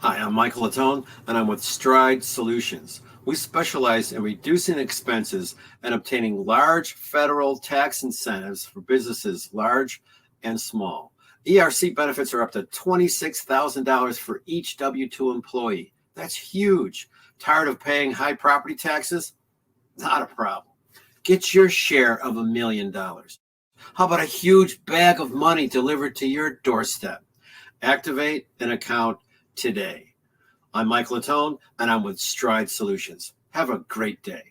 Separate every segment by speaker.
Speaker 1: Hi, I'm Michael Latone, and I'm with Stride Solutions. We specialize in reducing expenses and obtaining large federal tax incentives for businesses large and small. ERC benefits are up to $26,000 for each W-2 employee. That's huge. Tired of paying high property taxes? Not a problem. Get your share of $1 million. How about a huge bag of money delivered to your doorstep? Activate an account today. I'm Mike Latone, and I'm with Stride Solutions. Have a great day.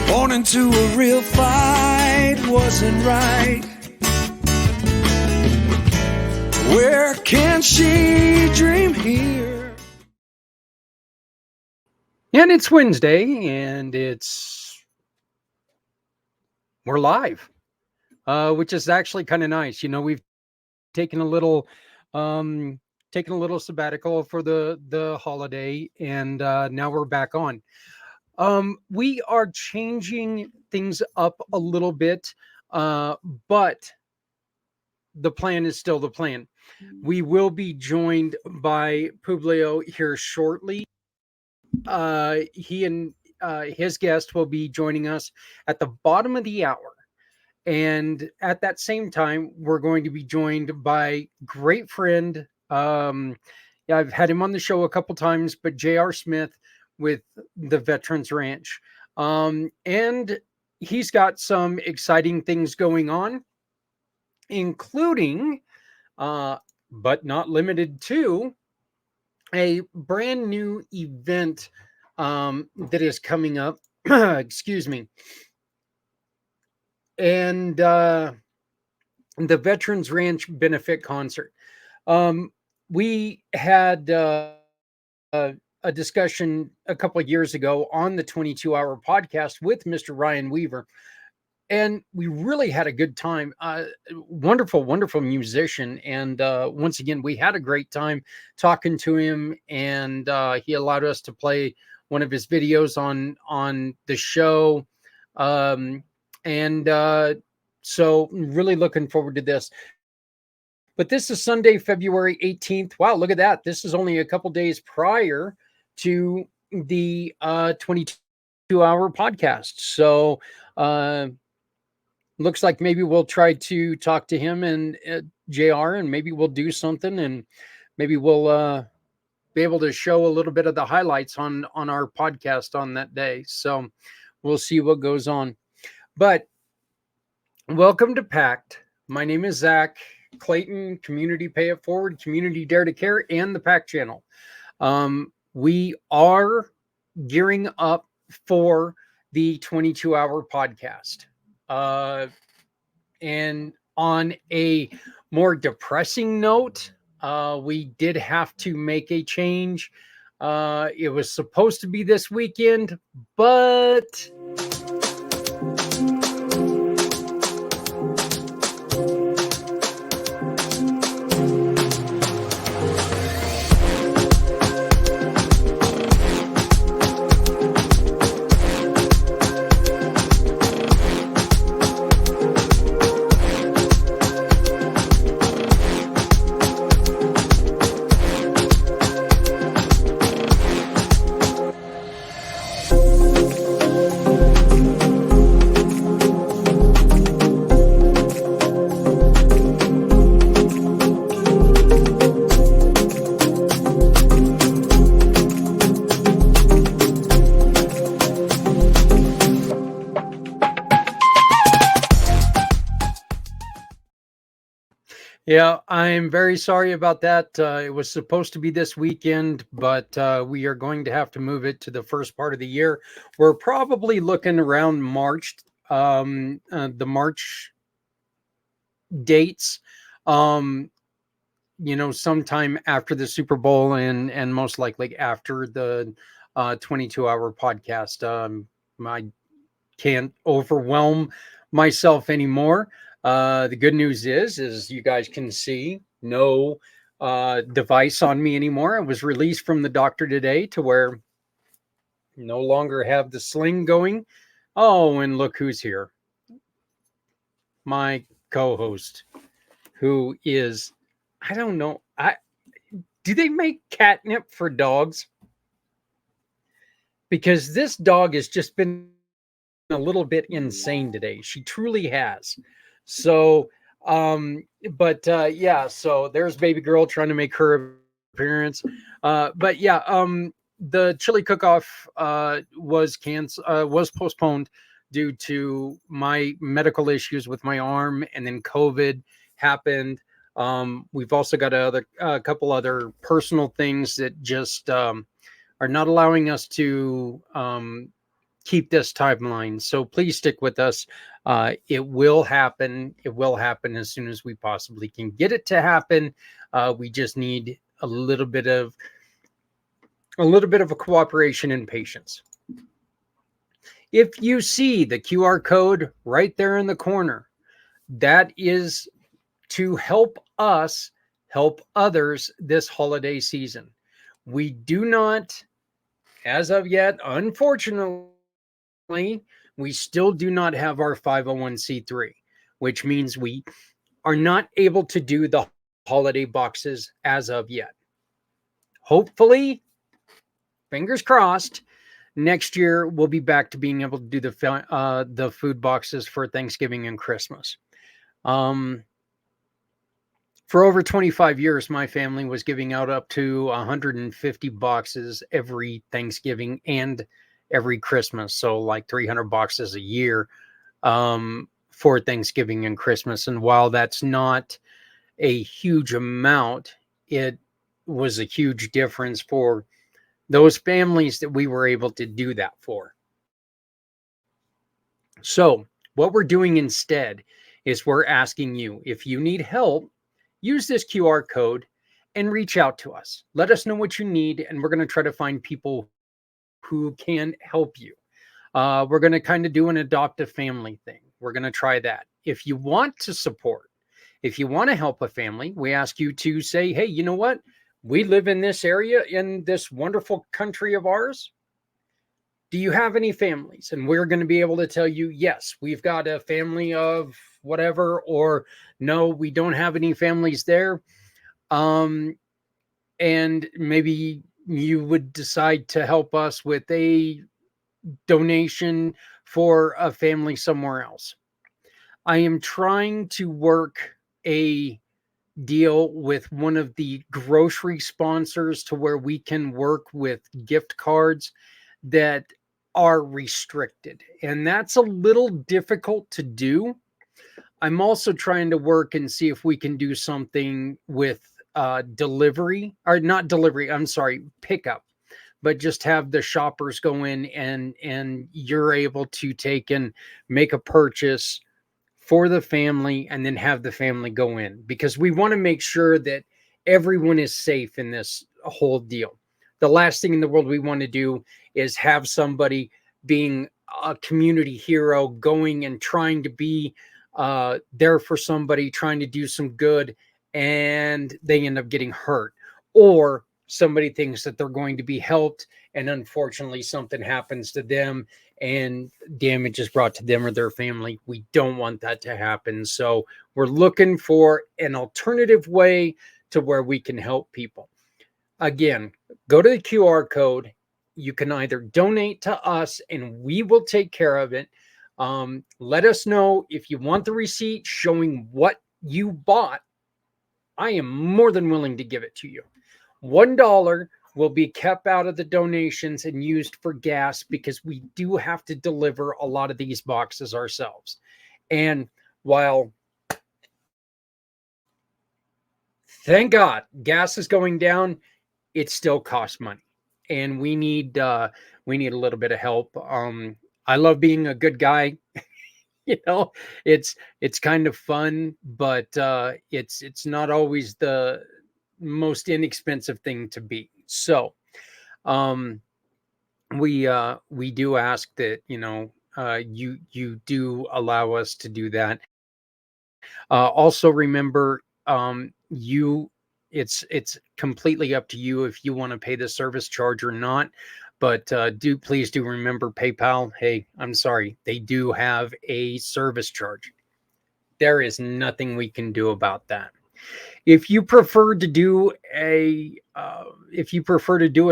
Speaker 2: Born into a real fight wasn't right. Where can she dream here?
Speaker 3: And it's Wednesday, and we're live, which is actually kind of nice. You know, we've taken a little sabbatical for the holiday, and now we're back on. We are changing things up a little bit, but the plan is still the plan. We will be joined by Publio here shortly. He and his guest will be joining us at the bottom of the hour. And at that same time, we're going to be joined by great friend. I've had him on the show a couple times, but J.R. Smith with the Veterans Ranch. And he's got some exciting things going on, including, but not limited to, a brand new event that is coming up. Excuse me. And the Veterans Ranch Benefit Concert. We had a discussion a couple of years ago on the 22-hour podcast with Mr. Ryan Weaver, and we really had a good time. Wonderful, wonderful musician. And once again, we had a great time talking to him, and he allowed us to play one of his videos on the show. So really looking forward to this. But this is Sunday, February 18th. Wow, look at that. This is only a couple days prior to the 22-hour podcast. So looks like maybe we'll try to talk to him and JR, and maybe we'll do something, and maybe we'll be able to show a little bit of the highlights on our podcast on that day. So we'll see what goes on. But welcome to pACT. My name is Zach Clayton, Community Pay It Forward, Community Dare to Care, and the pACT channel. We are gearing up for the 22-hour podcast. And on a more depressing note, we did have to make a change. It was supposed to be this weekend, but yeah, I'm very sorry about that. It was supposed to be this weekend, but we are going to have to move it to the first part of the year. We're probably looking around March, the March dates, sometime after the Super Bowl and most likely after the 22-hour podcast. I can't overwhelm myself anymore. The good news is you guys can see no device on me anymore. I was released from the doctor today to where no longer have the sling going. Oh, and look who's here. My co-host, who is, I don't know. Do they make catnip for dogs? Because this dog has just been a little bit insane today. She truly has. So, yeah, so there's baby girl trying to make her appearance. But yeah, the chili cook-off was postponed due to my medical issues with my arm, and then COVID happened. We've also got a couple other personal things that just are not allowing us to keep this timeline. So please stick with us. It will happen. It will happen as soon as we possibly can get it to happen. We just need a little bit of a cooperation and patience. If you see the QR code right there in the corner, that is to help us help others this holiday season. We do not, as of yet, unfortunately, we still do not have our 501c3, which means we are not able to do the holiday boxes as of yet. Hopefully, fingers crossed, next year we'll be back to being able to do the food boxes for Thanksgiving and Christmas. For over 25 years, my family was giving out up to 150 boxes every Thanksgiving and every Christmas. So like 300 boxes a year for Thanksgiving and Christmas. And while that's not a huge amount, it was a huge difference for those families that we were able to do that for. So what we're doing instead is we're asking you, if you need help, use this QR code and reach out to us. Let us know what you need, and we're going to try to find people who can help you. We're going to kind of do an adopt a family thing. We're going to try that. If you want to support, if you want to help a family, we ask you to say, hey, you know what? We live in this area, in this wonderful country of ours. do you have any families? And we're going to be able to tell you, yes, we've got a family of whatever, or no, we don't have any families there. And maybe you would decide to help us with a donation for a family somewhere else. I am trying to work a deal with one of the grocery sponsors to where we can work with gift cards that are restricted. And that's a little difficult to do. I'm also trying to work and see if we can do something with delivery, or not delivery, I'm sorry, pickup, but just have the shoppers go in and you're able to take and make a purchase for the family and then have the family go in, because we want to make sure that everyone is safe in this whole deal. The last thing in the world we want to do is have somebody being a community hero going and trying to be there for somebody, trying to do some good, and they end up getting hurt, or somebody thinks that they're going to be helped and unfortunately something happens to them and damage is brought to them or their family. We don't want that to happen. So we're looking for an alternative way to where we can help people. Again, go to the QR code. You can either donate to us and we will take care of it. Let us know if you want the receipt showing what you bought. I am more than willing to give it to you. $1 will be kept out of the donations and used for gas, because we do have to deliver a lot of these boxes ourselves. And while, thank God, gas is going down, it still costs money, and we need a little bit of help. I love being a good guy. It's kind of fun, but it's not always the most inexpensive thing to be. So um we do ask that you do allow us to do that. Also remember, you it's completely up to you if you want to pay the service charge or not, but please do remember PayPal. Hey, I'm sorry, they do have a service charge. There is nothing we can do about that. If you prefer to do a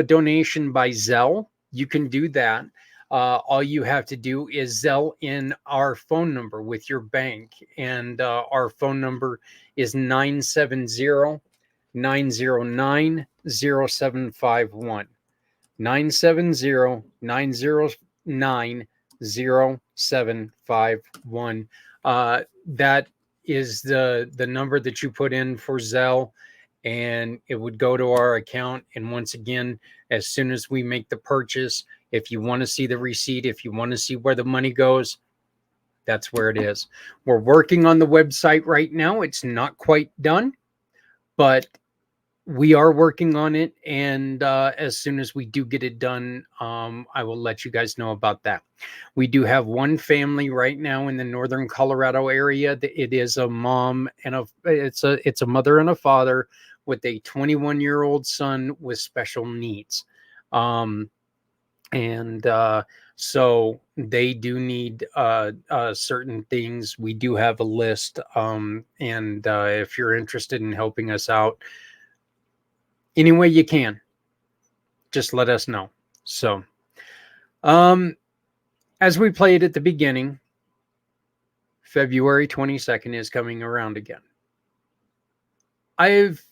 Speaker 3: donation by Zelle, you can do that. All you have to do is Zelle in our phone number with your bank, and our phone number is 970-909-0751. 970-909-0751. That is the number that you put in for Zelle, and it would go to our account. And once again, as soon as we make the purchase, if you want to see the receipt, if you want to see where the money goes, that's where it is. We're working on the website right now. It's not quite done, but we are working on it, and as soon as we do get it done, I will let you guys know about that. We do have one family right now in the northern Colorado area. It is a mom and it's a mother and a father with a 21-year-old son with special needs, and so they do need certain things. We do have a list, and if you're interested in helping us out any way you can, just let us know. So as we played at the beginning, February 22nd is coming around again. I've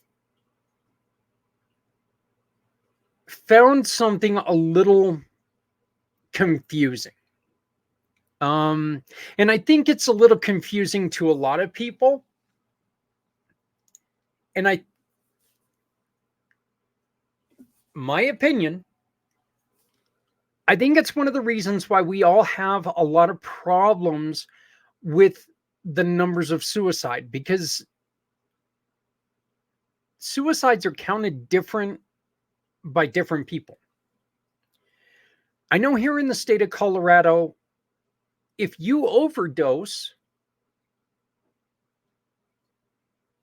Speaker 3: found something a little confusing, and I think it's a little confusing to a lot of people, and my opinion, I think it's one of the reasons why we all have a lot of problems with the numbers of suicide, because suicides are counted different by different people. I know here in the state of Colorado, if you overdose,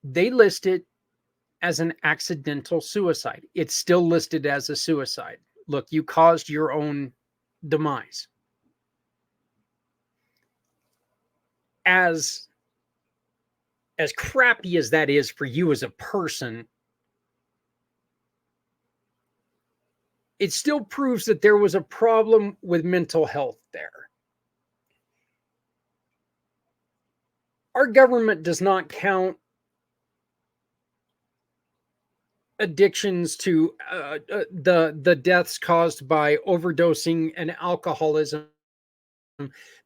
Speaker 3: they list it as an accidental suicide. It's still listed as a suicide. Look, you caused your own demise. As crappy as that is for you as a person, it still proves that there was a problem with mental health there. Our government does not count addictions to the deaths caused by overdosing and alcoholism.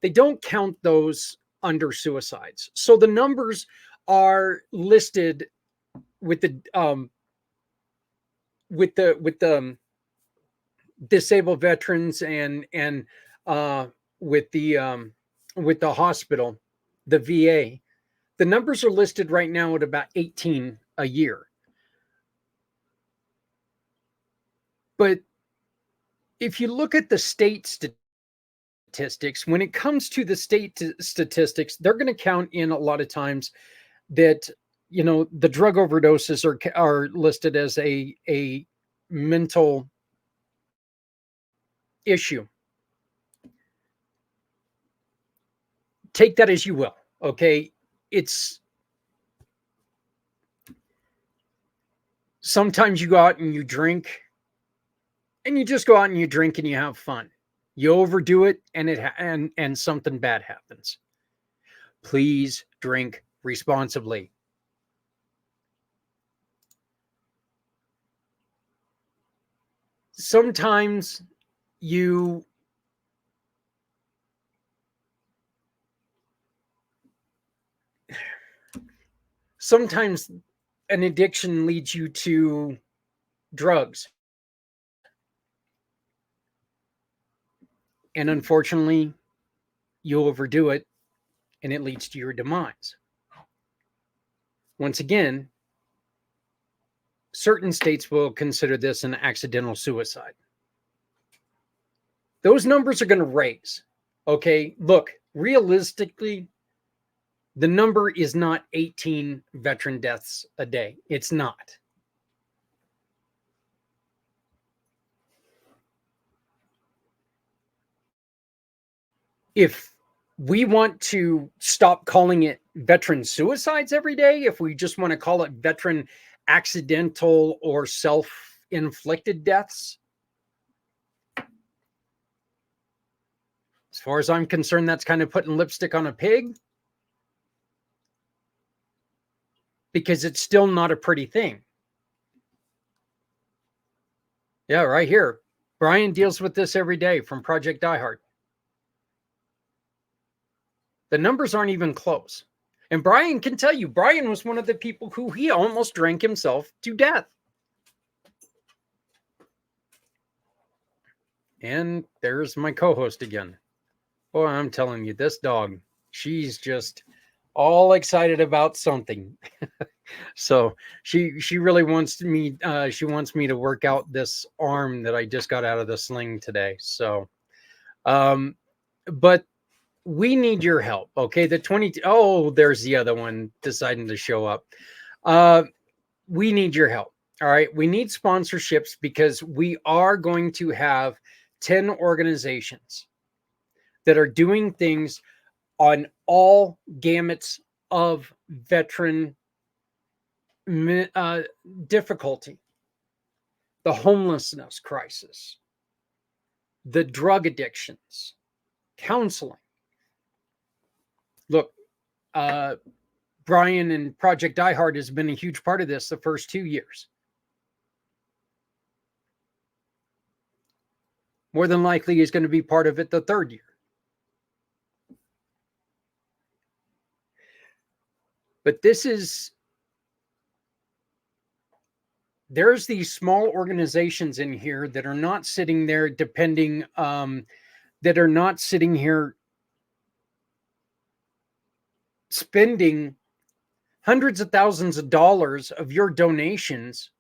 Speaker 3: They don't count those under suicides. So the numbers are listed with the disabled veterans and with the hospital, the VA. The numbers are listed right now at about 18 a year. But if you look at the state statistics, when it comes to the state statistics, they're going to count in a lot of times that, you know, the drug overdoses are listed as a mental issue. Take that as you will. Okay. It's sometimes you go out and you drink, and you just go out and you drink and you have fun. You overdo it and something bad happens. Please drink responsibly. Sometimes sometimes an addiction leads you to drugs. And unfortunately, you overdo it and it leads to your demise. Once again, certain states will consider this an accidental suicide. Those numbers are going to raise. Okay, look, realistically, the number is not 18 veteran deaths a day. It's not. If we want to stop calling it veteran suicides every day, if we just want to call it veteran accidental or self-inflicted deaths, as far as I'm concerned, that's kind of putting lipstick on a pig, because it's still not a pretty thing. Yeah, right here. Brian deals with this every day from Project Die Hard. The numbers aren't even close. And Brian can tell you, Brian was one of the people who he almost drank himself to death. And there's my co-host again. Boy, I'm telling you, this dog, she's just all excited about something. So she really wants me, she wants me to work out this arm that I just got out of the sling today. So, but we need your help. Okay. Oh, there's the other one deciding to show up. We need your help. All right. We need sponsorships because we are going to have 10 organizations that are doing things on all gamuts of veteran difficulty, the homelessness crisis, the drug addictions, counseling. Look, Brian and Project Die Hard has been a huge part of this the first 2 years. More than likely, he's going to be part of it the third year. But there's these small organizations in here that are not sitting there that are not sitting here spending hundreds of thousands of dollars of your donations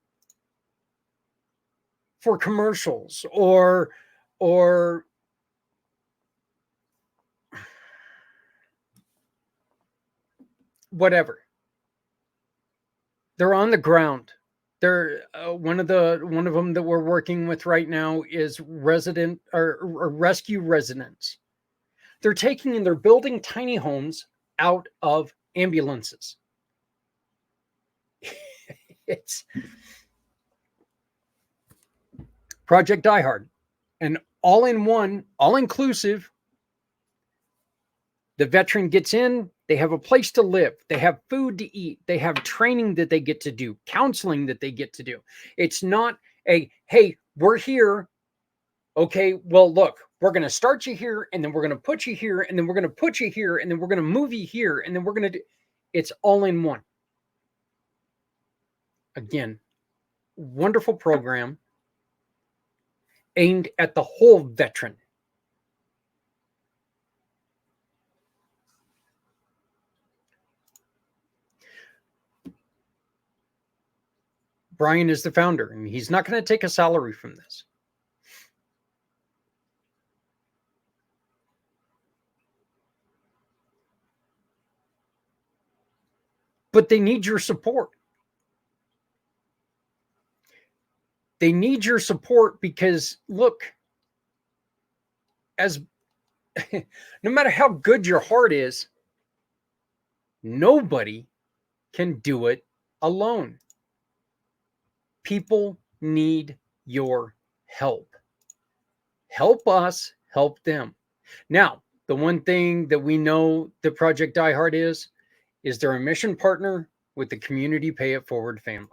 Speaker 3: for commercials or whatever. They're on the ground. They're one of them that we're working with right now is resident or rescue residents. They're taking and they're building tiny homes out of ambulances. It's Project Die Hard, and all in one, all inclusive. The veteran gets in, they have a place to live, they have food to eat, they have training that they get to do, counseling that they get to do. It's not a, hey, we're here. Okay, well, look, we're going to start you here, and then we're going to put you here, and then we're going to put you here, and then we're going to move you here, and then we're going to do. It's all in one. Again, wonderful program aimed at the whole veteran. Brian is the founder, and he's not going to take a salary from this. But they need your support. They need your support because, look, as no matter how good your heart is, nobody can do it alone. People need your help. Help us, help them. Now, the one thing that we know that Project Die Hard is they're a mission partner with the Community Pay It Forward family.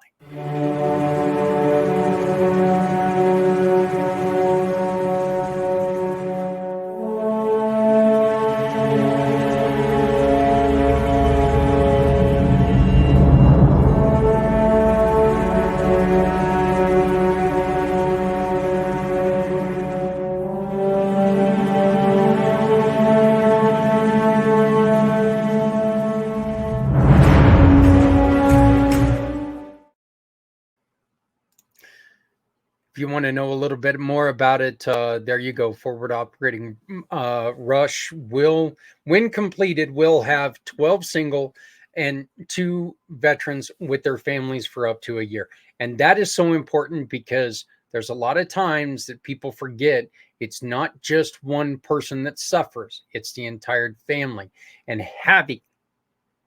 Speaker 3: If you want to know a little bit more about it, there you go. Forward Operating Rush will, when completed, will have 12 single and 2 veterans with their families for up to a year. And that is so important because there's a lot of times that people forget it's not just one person that suffers, it's the entire family. And having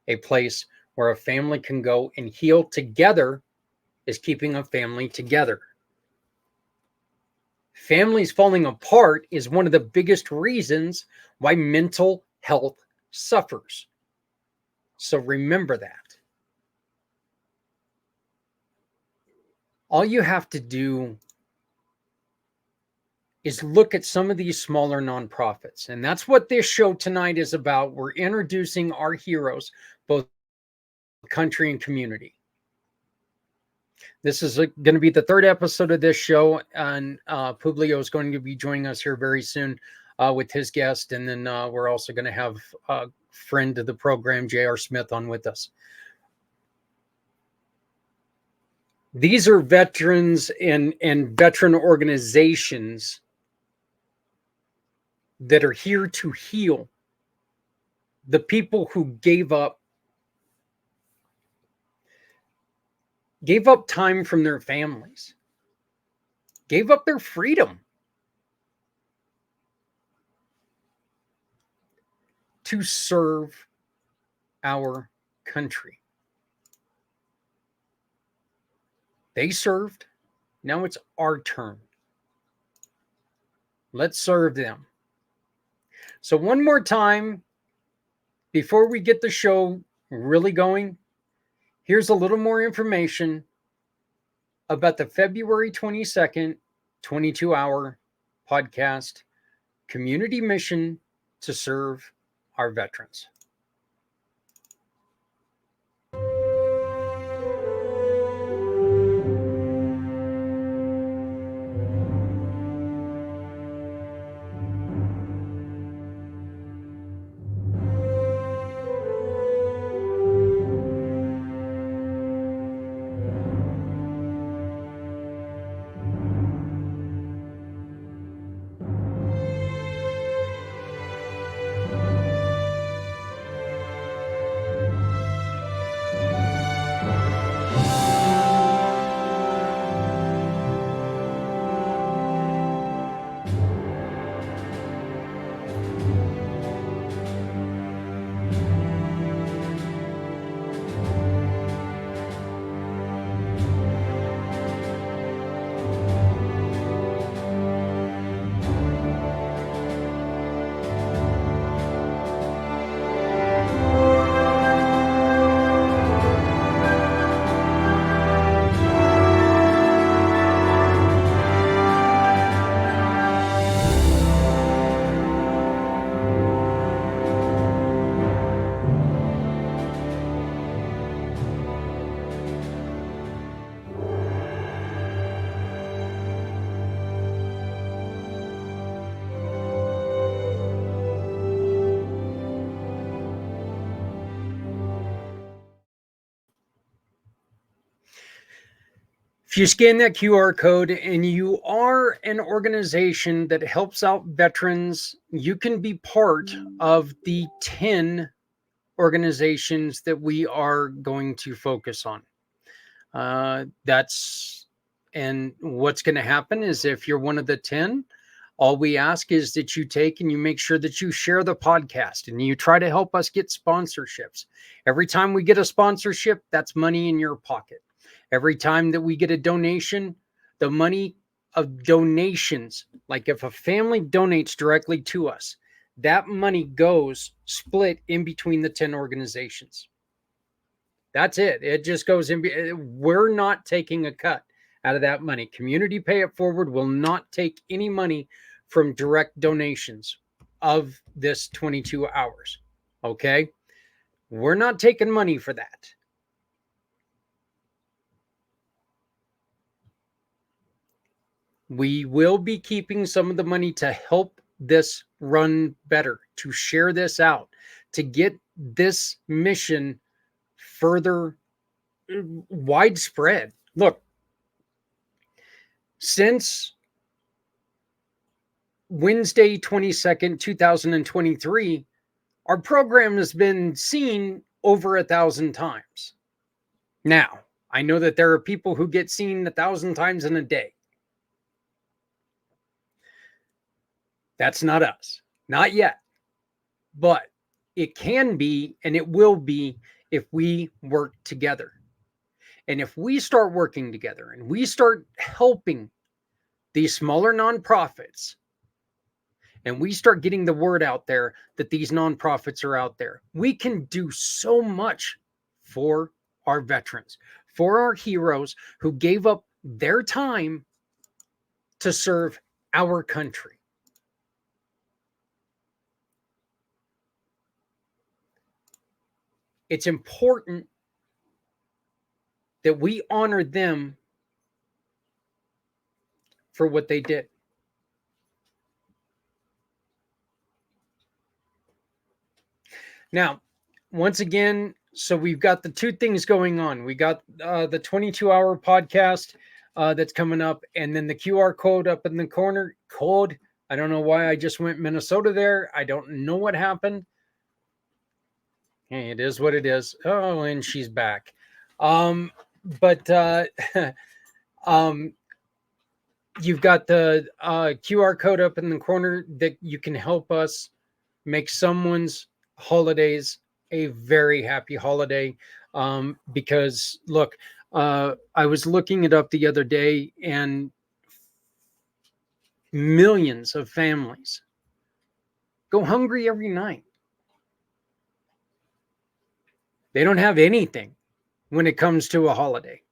Speaker 3: a place where a family can go and heal together is keeping a family together. Families falling apart is one of the biggest reasons why mental health suffers. So remember that. All you have to do is look at some of these smaller nonprofits. And that's what this show tonight is about. We're introducing our heroes, both country and community. This is going to be the 3rd episode of this show, and Publio is going to be joining us here very soon with his guest, and then we're also going to have a friend of the program, J.R. Smith, on with us. These are veterans and veteran organizations that are here to heal the people who gave up time from their families, gave up their freedom to serve our country. They served. Now it's our turn. Let's serve them. So one more time, before we get the show really going, here's a little more information about the February 22nd, 22-hour podcast, Community Mission to Serve Our Veterans. If you scan that QR code and you are an organization that helps out veterans, you can be part of the 10 organizations that we are going to focus on. And what's going to happen is if you're one of the 10, all we ask is that you take and you make sure that you share the podcast and you try to help us get sponsorships. Every time we get a sponsorship, that's money in your pocket. Every time that we get a donation, the money of donations, like if a family donates directly to us, that money goes split in between the 10 organizations. That's it. It just goes in. We're not taking a cut out of that money. Community Pay It Forward will not take any money from direct donations of this 22 hours. Okay? We're not taking money for that. We will be keeping some of the money to help this run better, to share this out, to get this mission further widespread. Look, since Wednesday, 22nd, 2023, our program has been seen over 1,000 times. Now, I know that there are people who get seen 1,000 times in a day. That's not us. Not yet. But it can be, and it will be, if we work together. And if we start working together and we start helping these smaller nonprofits, and we start getting the word out there that these nonprofits are out there, we can do so much for our veterans, for our heroes who gave up their time to serve our country. It's important that we honor them for what they did. Now, once again, so we've got the two things going on. We got the 22-hour podcast that's coming up, and then the QR code up in the corner. Code. I don't know why I just went Minnesota there. I don't know what happened. Hey, it is what it is. Oh, and she's back. But you've got the QR code up in the corner that you can help us make someone's holidays a very happy holiday. Because look, I was looking it up the other day, and millions of families go hungry every night. They don't have anything when it comes to a holiday.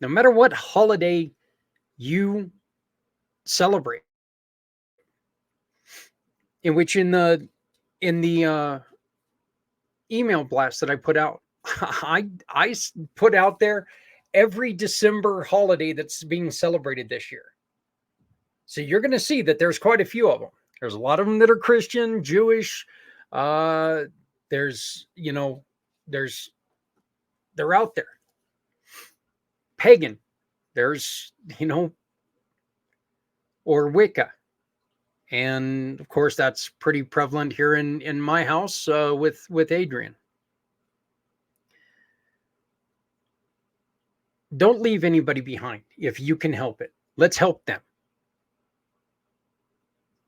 Speaker 3: No matter what holiday you celebrate, in which in the email blast that I put out, I put out there every December holiday that's being celebrated this year. So you're going to see that there's quite a few of them. There's a lot of them that are Christian, Jewish. There's, they're out there. Pagan. There's, or Wicca. And of course, that's pretty prevalent here in my house with Adrian. Don't leave anybody behind if you can help it. Let's help them.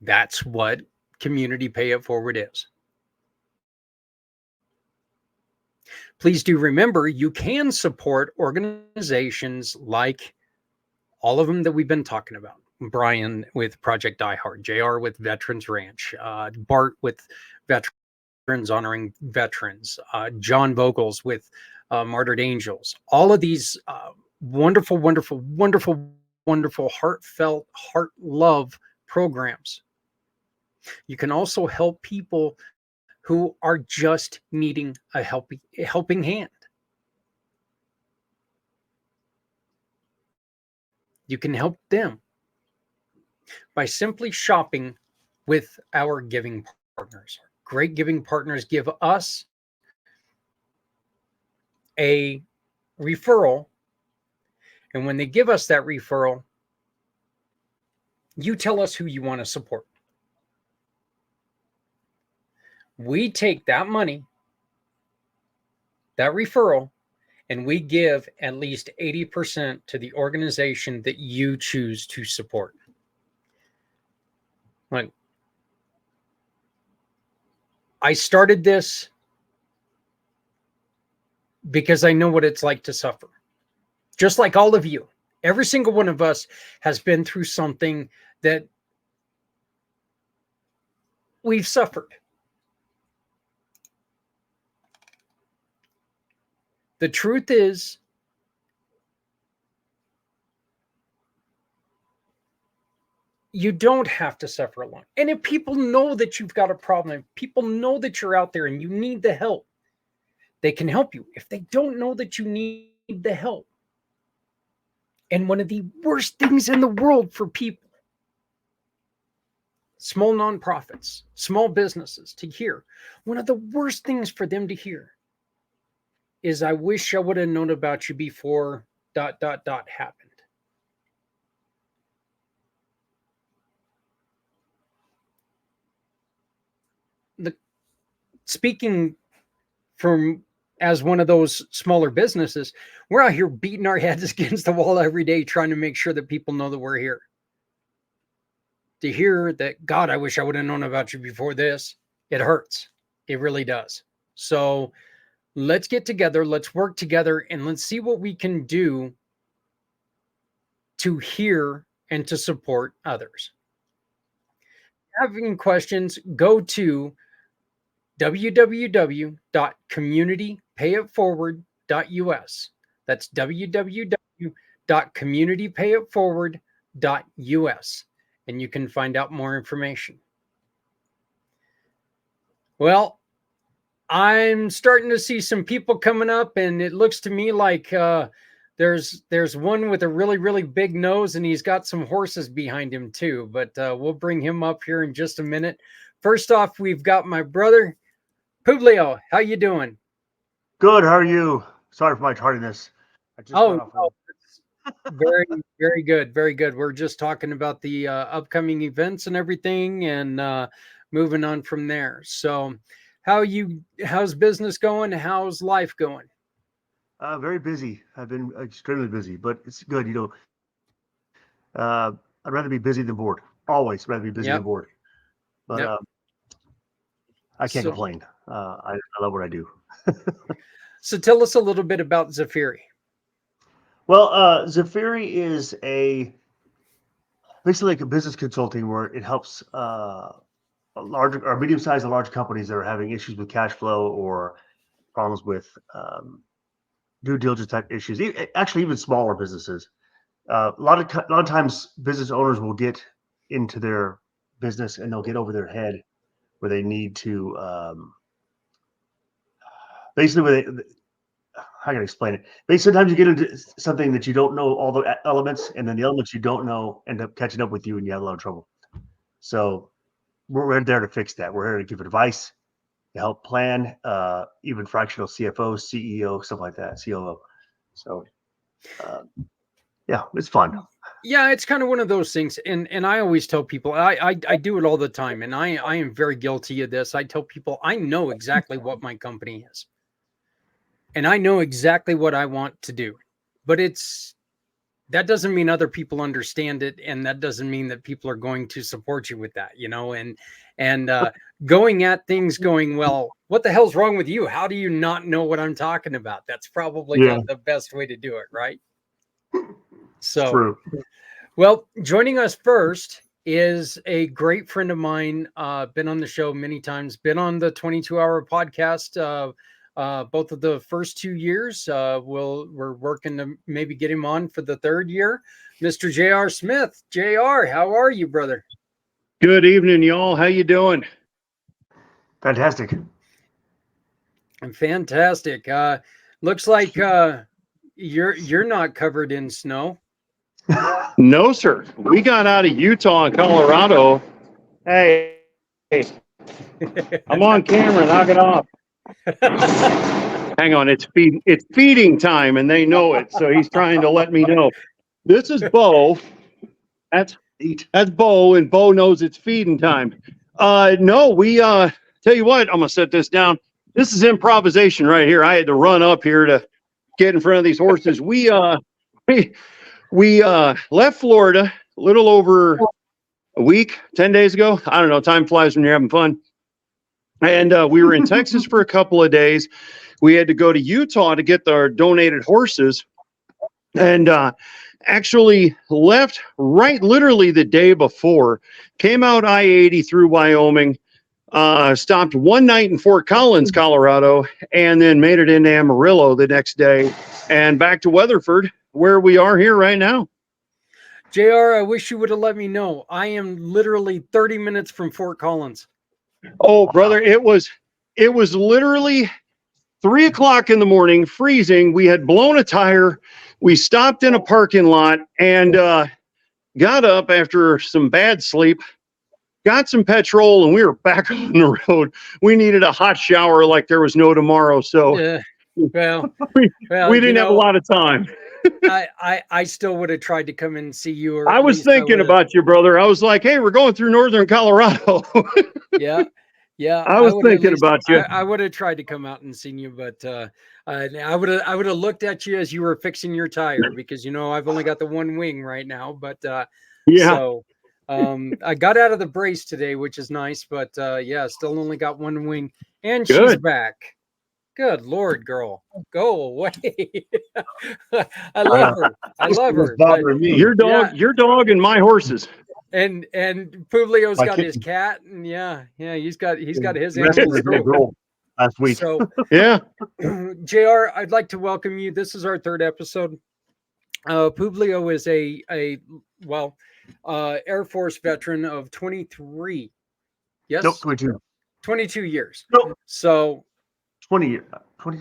Speaker 3: That's what Community Pay It Forward is. Please do remember, you can support organizations like all of them that we've been talking about. Brian with Project Die Hard, JR with Veterans Ranch, Bart with Veterans Honoring Veterans, John Vogels with Martyred Angels. All of these wonderful, wonderful, wonderful, wonderful, heartfelt, heart love programs. You can also help people who are just needing a helping hand. You can help them by simply shopping with our giving partners. Great giving partners give us a referral. And when they give us that referral, you tell us who you want to support. We take that money, that referral, and we give at least 80% to the organization that you choose to support. Like, I started this because I know what it's like to suffer. Just like all of you, every single one of us has been through something that we've suffered. The truth is, you don't have to suffer alone. And if people know that you've got a problem, if people know that you're out there and you need the help, they can help you. If they don't know that you need the help, and one of the worst things in the world for people, small nonprofits, small businesses, to hear, one of the worst things for them to hear is, I wish I would have known about you before ... happened. Speaking from as one of those smaller businesses, we're out here beating our heads against the wall every day trying to make sure that people know that we're here. To hear that, God, I wish I would have known about you before this, it hurts. It really does. So let's get together, let's work together, and let's see what we can do to hear and to support others. Having questions, go to www.communitypayitforward.us. That's www.communitypayitforward.us, and you can find out more information. Well, I'm starting to see some people coming up, and it looks to me like there's one with a really, really big nose, and he's got some horses behind him too, but we'll bring him up here in just a minute. First off, we've got my brother, Publio. How you doing?
Speaker 4: Good. How are you? Sorry for my tardiness.
Speaker 3: Very, very good. Very good. We're just talking about the upcoming events and everything, and moving on from there. So how's business going? How's life going?
Speaker 4: Very busy. I've been extremely busy, but it's good. I'd rather be busy than bored. Always rather be busy than bored. But I can't complain. I love what I do.
Speaker 3: So tell us a little bit about Zafiri.
Speaker 4: Well, Zafiri is basically like a business consulting where it helps large or medium-sized and large companies that are having issues with cash flow or problems with due diligence type issues. Actually, even smaller businesses. A lot of times, business owners will get into their business and they'll get over their head where they need to how can I explain it? Basically, sometimes you get into something that you don't know all the elements, and then the elements you don't know end up catching up with you, and you have a lot of trouble. So we're there to fix that. We're here to give advice, to help plan, even fractional CFO, CEO, stuff like that, COO. So yeah, it's fun.
Speaker 3: Yeah, it's kind of one of those things. And I always tell people, I do it all the time, and I am very guilty of this. I tell people, I know exactly what my company is. And I know exactly what I want to do. But that doesn't mean other people understand it, and that doesn't mean that people are going to support you with that, and going at things going, well, what the hell's wrong with you? How do you not know what I'm talking about? That's probably not the best way to do it, right? So,
Speaker 4: true.
Speaker 3: Well, joining us first is a great friend of mine, been on the show many times, been on the 22-hour podcast, both of the first 2 years. We're working to maybe get him on for the third year. Mr. J.R. Smith. J.R., how are you, brother?
Speaker 5: Good evening, y'all. How you doing?
Speaker 4: Fantastic.
Speaker 3: Fantastic. Looks like you're not covered in snow.
Speaker 5: No, sir. We got out of Utah and Colorado. Hey, I'm on camera. Knock it off. Hang on, it's feeding time, and they know it. So he's trying to let me know. This is Bo. That's Bo, and Bo knows it's feeding time. No, we tell you what, I'm gonna set this down. This is improvisation right here. I had to run up here to get in front of these horses. We left Florida a little over a week, 10 days ago. I don't know. Time flies when you're having fun. And we were in Texas for a couple of days. We had to go to Utah to get our donated horses, and actually left right literally the day before. Came out I-80 through Wyoming, stopped one night in Fort Collins, Colorado, and then made it into Amarillo the next day and back to Weatherford, where we are here right now.
Speaker 3: JR, I wish you would have let me know. I am literally 30 minutes from Fort Collins.
Speaker 5: Oh, brother, it was literally 3 o'clock in the morning, freezing. We had blown a tire. We stopped in a parking lot and got up after some bad sleep, got some petrol, and we were back on the road. We needed a hot shower like there was no tomorrow. So
Speaker 3: we
Speaker 5: didn't have a lot of time.
Speaker 3: I still would have tried to come and see you. Or
Speaker 5: I was thinking about you, brother. I was like, hey, we're going through northern Colorado.
Speaker 3: Yeah.
Speaker 5: I was thinking about you.
Speaker 3: I would have tried to come out and seen you, but I would have looked at you as you were fixing your tire, because I've only got the one wing right now. But so I got out of the brace today, which is nice. But still only got one wing, and
Speaker 5: Good.
Speaker 3: She's back. Good Lord, girl, go away! I love her. I love her.
Speaker 4: Bothering me.
Speaker 5: Your dog, and my horses.
Speaker 3: And Publio's got his cat, and he's got his animals too.
Speaker 4: Last week.
Speaker 3: So
Speaker 5: yeah,
Speaker 3: JR, I'd like to welcome you. This is our third episode. Publio is a Air Force veteran of 23. Yes,
Speaker 4: Nope, 22.
Speaker 3: 22 years.
Speaker 4: Nope.
Speaker 3: So
Speaker 4: 20.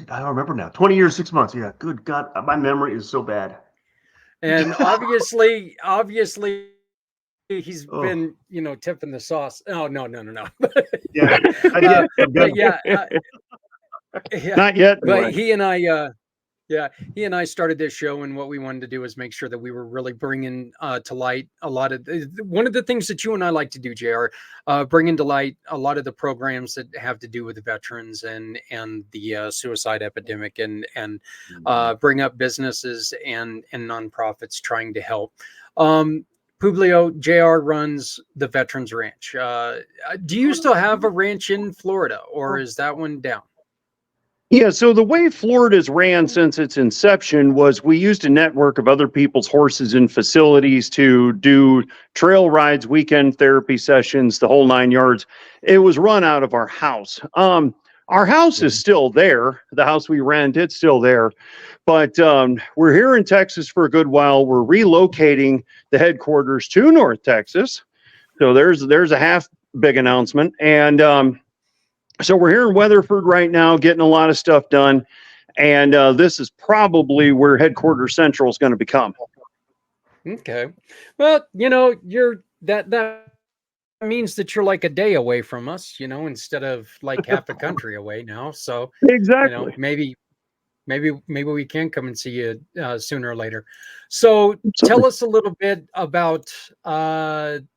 Speaker 4: I don't remember now. 20 years, 6 months. Yeah. Good God, my memory is so bad.
Speaker 3: And obviously. He's been, tipping the sauce. Oh, no.
Speaker 4: Yeah.
Speaker 5: Not yet.
Speaker 3: But he and I started this show, and what we wanted to do was make sure that we were really bringing to light a lot of one of the things that you and I like to do, JR, bringing to light a lot of the programs that have to do with the veterans and the suicide epidemic, and bring up businesses and nonprofits trying to help. Publio, JR runs the Veterans Ranch. Do you still have a ranch in Florida, or is that one down?
Speaker 5: Yeah, so the way Florida's ran since its inception was we used a network of other people's horses and facilities to do trail rides, weekend therapy sessions, the whole 9 yards. It was run out of our house. Our house is still there. The house we rent, it's still there. But we're here in Texas for a good while. We're relocating the headquarters to North Texas. So there's a half big announcement. And so we're here in Weatherford right now, getting a lot of stuff done. And this is probably where headquarters central is going to become.
Speaker 3: Okay. Well, you're that means that you're like a day away from us, instead of like half the country away now. So
Speaker 5: exactly.
Speaker 3: Maybe we can come and see you sooner or later. So tell us a little bit about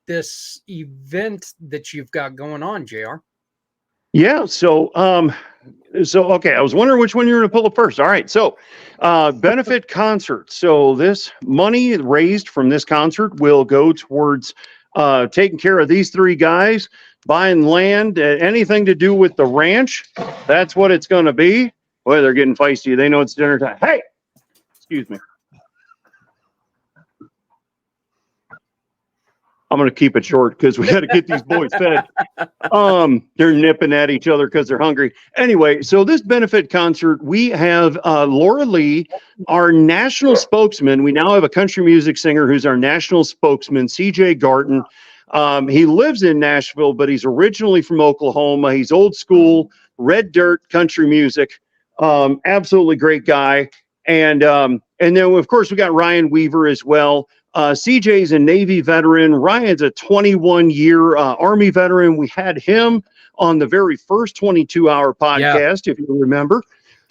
Speaker 3: this event that you've got going on, JR.
Speaker 5: Yeah. So okay. I was wondering which one you were going to pull up first. All right. So benefit concert. So this money raised from this concert will go towards taking care of these three guys, buying land, anything to do with the ranch. That's what it's going to be. Boy, they're getting feisty. They know it's dinner time. Hey, excuse me. I'm going to keep it short because we got to get these boys fed. They're nipping at each other because they're hungry. Anyway, so this benefit concert, we have Laura Lee, our national spokesman. We now have a country music singer who's our national spokesman, CJ Garton. He lives in Nashville, but he's originally from Oklahoma. He's old school, red dirt country music. Absolutely great guy. And then, of course, we got Ryan Weaver as well. CJ's a Navy veteran. Ryan's a 21-year Army veteran. We had him on the very first 22-hour podcast, if you remember.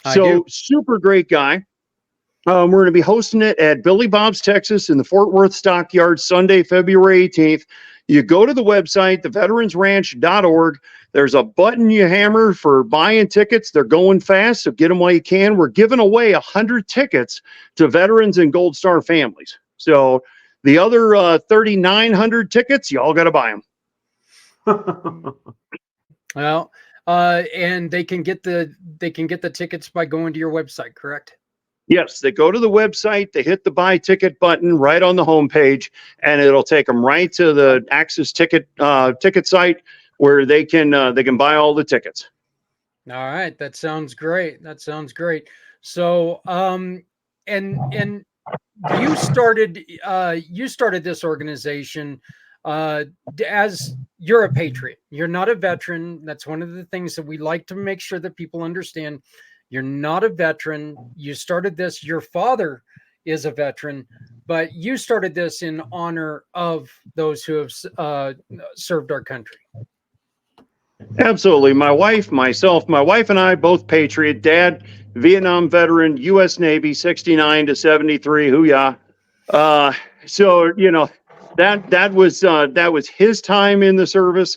Speaker 3: I do.
Speaker 5: Super great guy. We're going to be hosting it at Billy Bob's, Texas, in the Fort Worth Stockyard, Sunday, February 18th. You go to the website, theveteransranch.org. There's a button you hammer for buying tickets. They're going fast, so get them while you can. We're giving away 100 tickets to veterans and Gold Star families. So the other 3,900 tickets, y'all got to buy them.
Speaker 3: Well, and they can get the tickets by going to your website, correct?
Speaker 5: Yes, they go to the website, they hit the buy ticket button right on the homepage, and it'll take them right to the Access ticket site where they can buy all the tickets.
Speaker 3: All right, that sounds great. That sounds great. So, and you started this organization as you're a patriot. You're not a veteran. That's one of the things that we like to make sure that people understand. You're not a veteran. You started this. Your father is a veteran, but you started this in honor of those who have served our country.
Speaker 5: Absolutely. My wife and I, both patriot. Dad, Vietnam veteran, U.S. Navy, 69 to 73. Hoo-yah. So, that was his time in the service.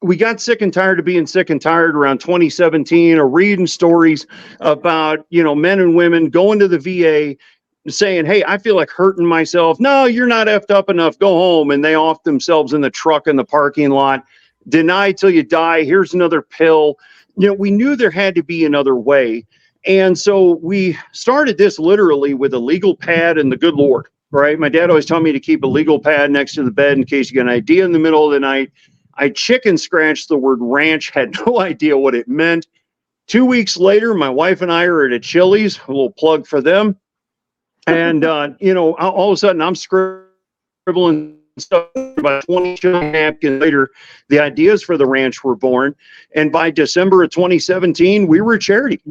Speaker 5: We got sick and tired of being sick and tired around 2017 or reading stories about, men and women going to the VA saying, hey, I feel like hurting myself. No, you're not effed up enough. Go home. And they off themselves in the truck in the parking lot. Deny till you die. Here's another pill. We knew there had to be another way. And so we started this literally with a legal pad and the good Lord, right? My dad always told me to keep a legal pad next to the bed in case you get an idea in the middle of the night. I chicken scratched the word ranch, had no idea what it meant. 2 weeks later, my wife and I are at a Chili's, a little plug for them. And, all of a sudden I'm scribbling stuff. About 20 napkins later, the ideas for the ranch were born. And by December of 2017, we were a charity.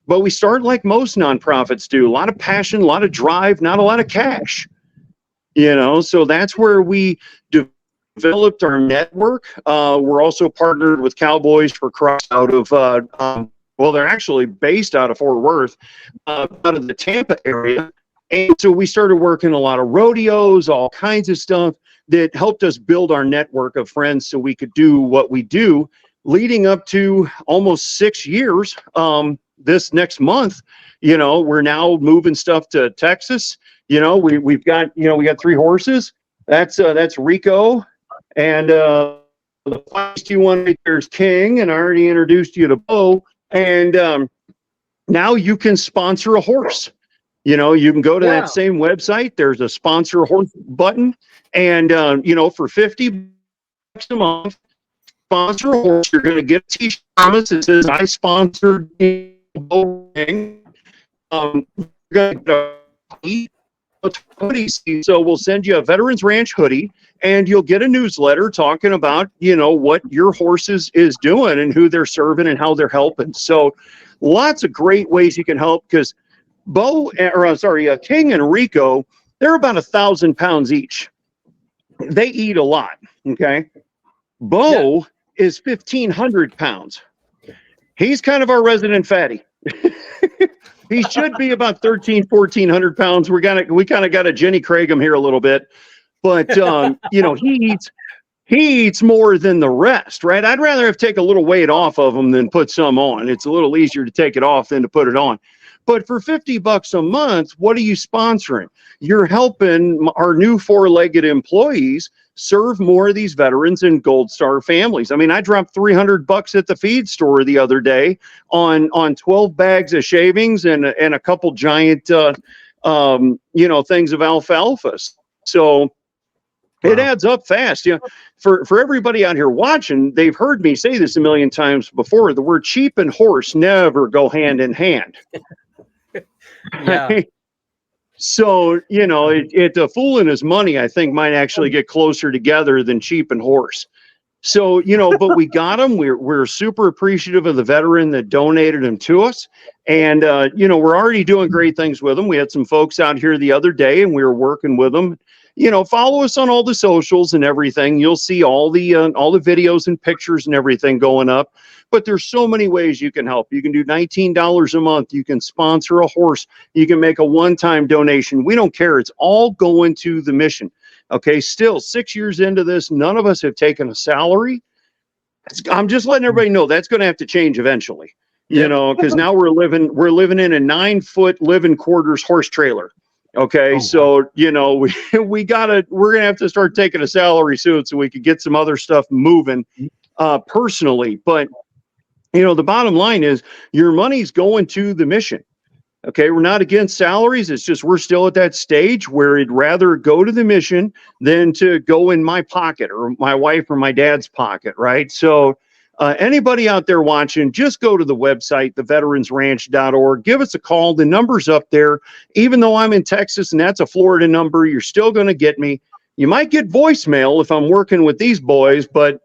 Speaker 5: But we started like most nonprofits do. A lot of passion, a lot of drive, not a lot of cash. So that's where we developed our network. We're also partnered with Cowboys for Christ out of, they're actually based out of Fort Worth, out of the Tampa area. And so we started working a lot of rodeos, all kinds of stuff that helped us build our network of friends so we could do what we do, leading up to almost 6 years. This next month, we're now moving stuff to Texas. We've got 3 horses. That's Rico. And the feisty one right there is King, and I already introduced you to Bo. And now you can sponsor a horse. You can go to that same website. There's a sponsor a horse button, and for $50 a month, sponsor a horse. You're going to get a T-shirt that says "I sponsored Bo King." You're going to get a hoodie. So we'll send you a Veterans Ranch hoodie, and you'll get a newsletter talking about, what your horse is doing and who they're serving and how they're helping. So lots of great ways you can help, because King and Rico, they're about 1,000 pounds each. They eat a lot. Okay. Bo is 1,500 pounds. He's kind of our resident fatty. He should be about 1,400 pounds. We kind of got to Jenny Craig him here a little bit, but he eats more than the rest, right? I'd rather take a little weight off of him than put some on. It's a little easier to take it off than to put it on. But for $50 a month, what are you sponsoring? You're helping our new 4-legged employees serve more of these veterans and Gold Star families. I mean, I dropped $300 at the feed store the other day on 12 bags of shavings and a couple giant, things of alfalfa. So it adds up fast. For everybody out here watching, they've heard me say this a million times before. The word cheap and horse never go hand in hand.
Speaker 3: Yeah.
Speaker 5: So, a fool and his money, I think, might actually get closer together than cheap and horse. So, but we got them. We're super appreciative of the veteran that donated them to us. And, we're already doing great things with them. We had some folks out here the other day, and we were working with them. follow us on all the socials and everything. You'll see all the videos and pictures and everything going up. But there's so many ways you can help. You can do $19 a month. You can sponsor a horse. You can make a one-time donation. We don't care. It's all going to the mission. Okay. Still 6 years into this, none of us have taken a salary. I'm just letting everybody know that's going to have to change eventually, because now we're living in a 9-foot living quarters horse trailer. Okay. So, we're going to have to start taking a salary soon so we could get some other stuff moving, personally. But, the bottom line is your money's going to the mission. Okay. We're not against salaries. It's just, we're still at that stage where it'd rather go to the mission than to go in my pocket or my wife or my dad's pocket. Right. So, anybody out there watching, just go to the website, theveteransranch.org. Give us a call. The number's up there. Even though I'm in Texas and that's a Florida number, you're still going to get me. You might get voicemail if I'm working with these boys, but,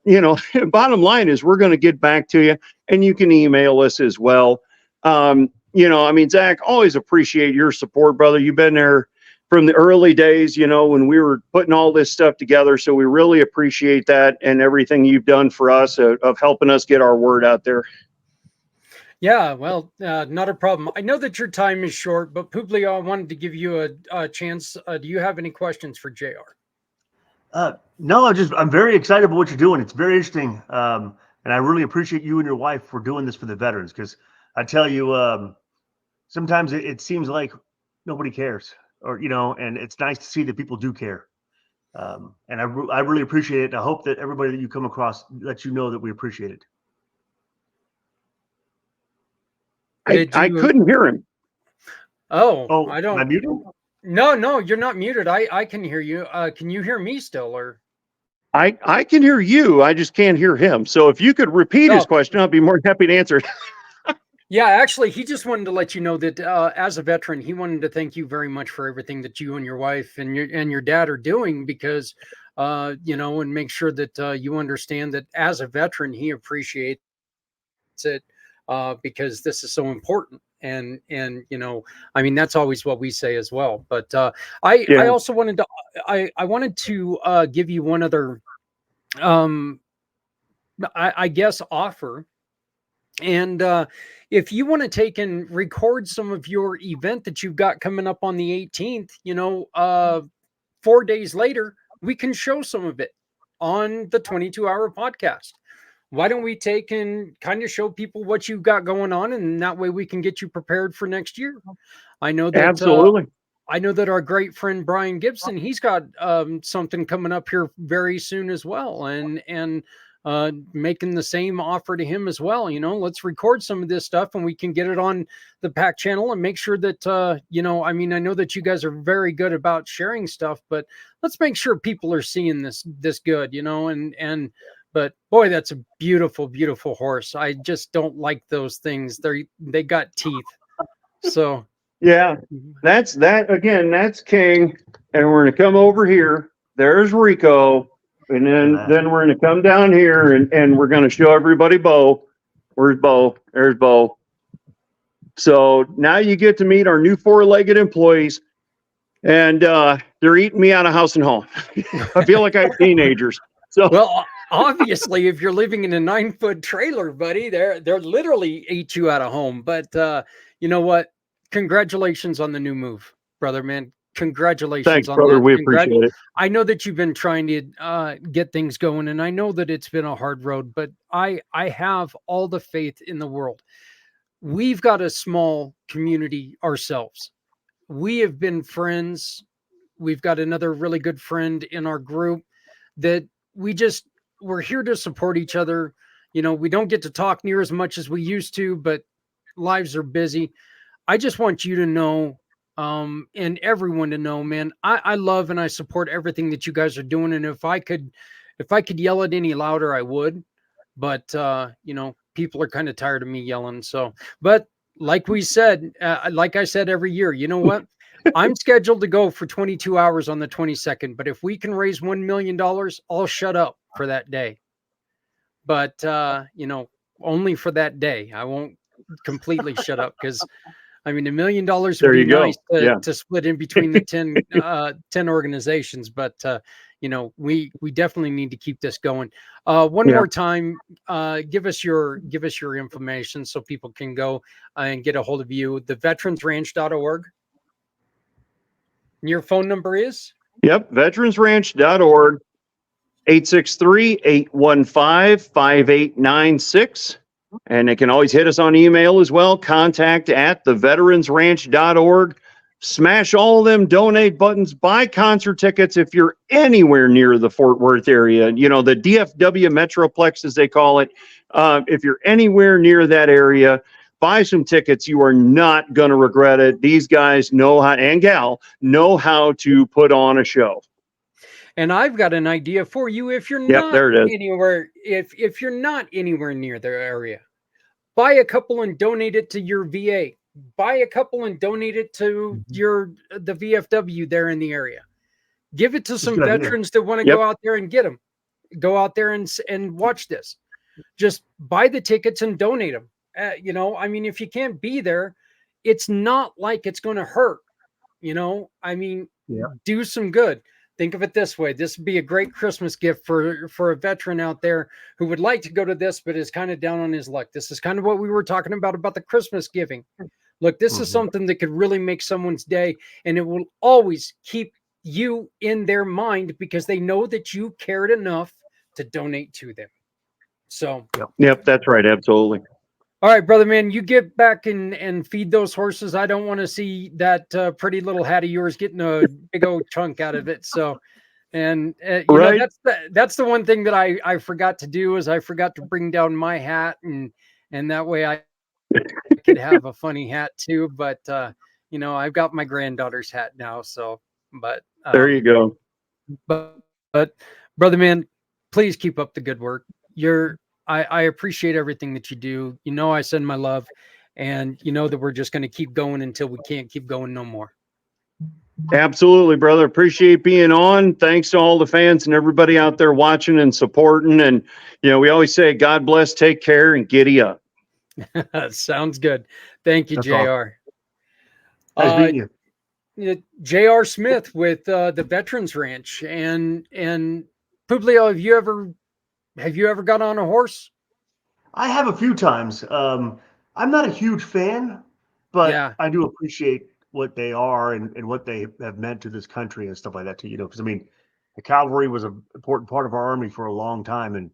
Speaker 5: bottom line is we're going to get back to you, and you can email us as well. Zach, always appreciate your support, brother. You've been there from the early days, when we were putting all this stuff together. So we really appreciate that and everything you've done for us of helping us get our word out there.
Speaker 3: Yeah, well, not a problem. I know that your time is short, but Publio, I wanted to give you a chance. Do you have any questions for JR?
Speaker 4: No, I'm very excited about what you're doing. It's very interesting. And I really appreciate you and your wife for doing this for the veterans. Cause I tell you, sometimes it seems like nobody cares and it's nice to see that people do care. And I really appreciate it. I hope that everybody that you come across lets you know that we appreciate it.
Speaker 5: I couldn't hear him.
Speaker 3: Oh, I don't.
Speaker 4: Am I muted?
Speaker 3: No, you're not muted. I can hear you. Can you hear me still, or?
Speaker 5: I can hear you. I just can't hear him. So if you could repeat his question, I'd be more than happy to answer it.
Speaker 3: Yeah, actually, he just wanted to let you know that as a veteran, he wanted to thank you very much for everything that you and your wife and your dad are doing, because, and make sure that you understand that as a veteran, he appreciates it because this is so important. And that's always what we say as well. But I also wanted to I wanted to give you one other I guess offer. And if you want to take and record some of your event that you've got coming up on the 18th, 4 days later, we can show some of it on the 22-hour podcast. Why don't we take and kind of show people what you've got going on, and that way we can get you prepared for next year. I know that
Speaker 5: absolutely.
Speaker 3: I know that our great friend Brian Gibson, he's got something coming up here very soon as well, and making the same offer to him as well. Let's record some of this stuff and we can get it on the pACT channel and make sure that I know that you guys are very good about sharing stuff, but let's make sure people are seeing this good, but boy, that's a beautiful, beautiful horse. I just don't like those things. They got teeth. So
Speaker 5: yeah, that's King. And we're going to come over here. There's Rico. And then we're going to come down here and we're going to show everybody Bo. Where's Bo? There's Bo. So now you get to meet our new 4-legged employees, and they're eating me out of house and home. I feel like I have teenagers. So
Speaker 3: well, obviously, if you're living in a 9-foot trailer, buddy, they're literally eat you out of home. But you know what? Congratulations on the new move, brother, man. Congratulations.
Speaker 5: Thanks,
Speaker 3: on
Speaker 5: brother.
Speaker 3: that.
Speaker 5: We appreciate it.
Speaker 3: I know that you've been trying to get things going, and I know that it's been a hard road, but I have all the faith in the world. We've got a small community ourselves. We have been friends. We've got another really good friend in our group that we're here to support each other. We don't get to talk near as much as we used to, but lives are busy. I just want you to know, and everyone to know, man, I love and I support everything that you guys are doing. And if I could yell it any louder, I would, but people are kind of tired of me yelling. So, but like we said, like I said, every year, you know what? I'm scheduled to go for 22 hours on the 22nd, but if we can raise $1 million, I'll shut up for that day. But, only for that day. I won't completely shut up, because I mean, $1 million would
Speaker 5: There
Speaker 3: be
Speaker 5: you go.
Speaker 3: nice
Speaker 5: Yeah.
Speaker 3: to split in between the 10 organizations, but we definitely need to keep this going. One
Speaker 5: Yeah.
Speaker 3: more time, give us your information so people can go and get a hold of you. Theveteransranch.org. And your phone number is?
Speaker 5: Yep. Veteransranch.org, 863-815-5896. And they can always hit us on email as well. contact@theveteransranch.org. Smash all them donate buttons, buy concert tickets if you're anywhere near the Fort Worth area. You know, the DFW Metroplex, as they call it. If you're anywhere near that area, buy some tickets. You are not going to regret it. These guys know how, and gal know how to put on a show.
Speaker 3: And I've got an idea for you. If you're
Speaker 5: Yep,
Speaker 3: not
Speaker 5: there it is.
Speaker 3: anywhere, if you're not anywhere near their area, buy a couple and donate it to your VA. Buy a couple and donate it to the VFW there in the area. Give it to some
Speaker 4: good idea.
Speaker 3: veterans that want to
Speaker 5: Yep.
Speaker 3: go out there and get them. Go out there and watch this. Just buy the tickets and donate them. I mean, if you can't be there, it's not like it's going to hurt. I mean, do some good. Think of it this way. This would be a great Christmas gift for a veteran out there who would like to go to this, but is kind of down on his luck. This is kind of what we were talking about the Christmas giving. Look, this is something that could really make someone's day, and it will always keep you in their mind because they know that you cared enough to donate to them. So,
Speaker 5: Yep, that's right. Absolutely.
Speaker 3: all right, brother, man, you get back and feed those horses. I don't want to see that pretty little hat of yours getting a big old chunk out of it. So, and
Speaker 5: Right.
Speaker 3: that's the one thing that I forgot to do is I forgot to bring down my hat, and that way I could have a funny hat too. But I've got my granddaughter's hat now. So, but
Speaker 5: There you go.
Speaker 3: but brother, man, please keep up the good work. I appreciate everything that you do. I send my love, and that we're just going to keep going until we can't keep going no more.
Speaker 5: Absolutely, brother. Appreciate being on. Thanks to all the fans and everybody out there watching and supporting. And, we always say, God bless, take care, and giddy up.
Speaker 3: Sounds good. Thank you,
Speaker 4: That's
Speaker 3: JR.
Speaker 4: Nice meeting you.
Speaker 3: JR Smith with the Veterans Ranch. And Publio, have you ever got on a horse?
Speaker 4: I have a few times. I'm not a huge fan, but
Speaker 3: Yeah.
Speaker 4: I do appreciate what they are and what they have meant to this country and stuff like that too. Because I mean, the cavalry was an important part of our army for a long time, and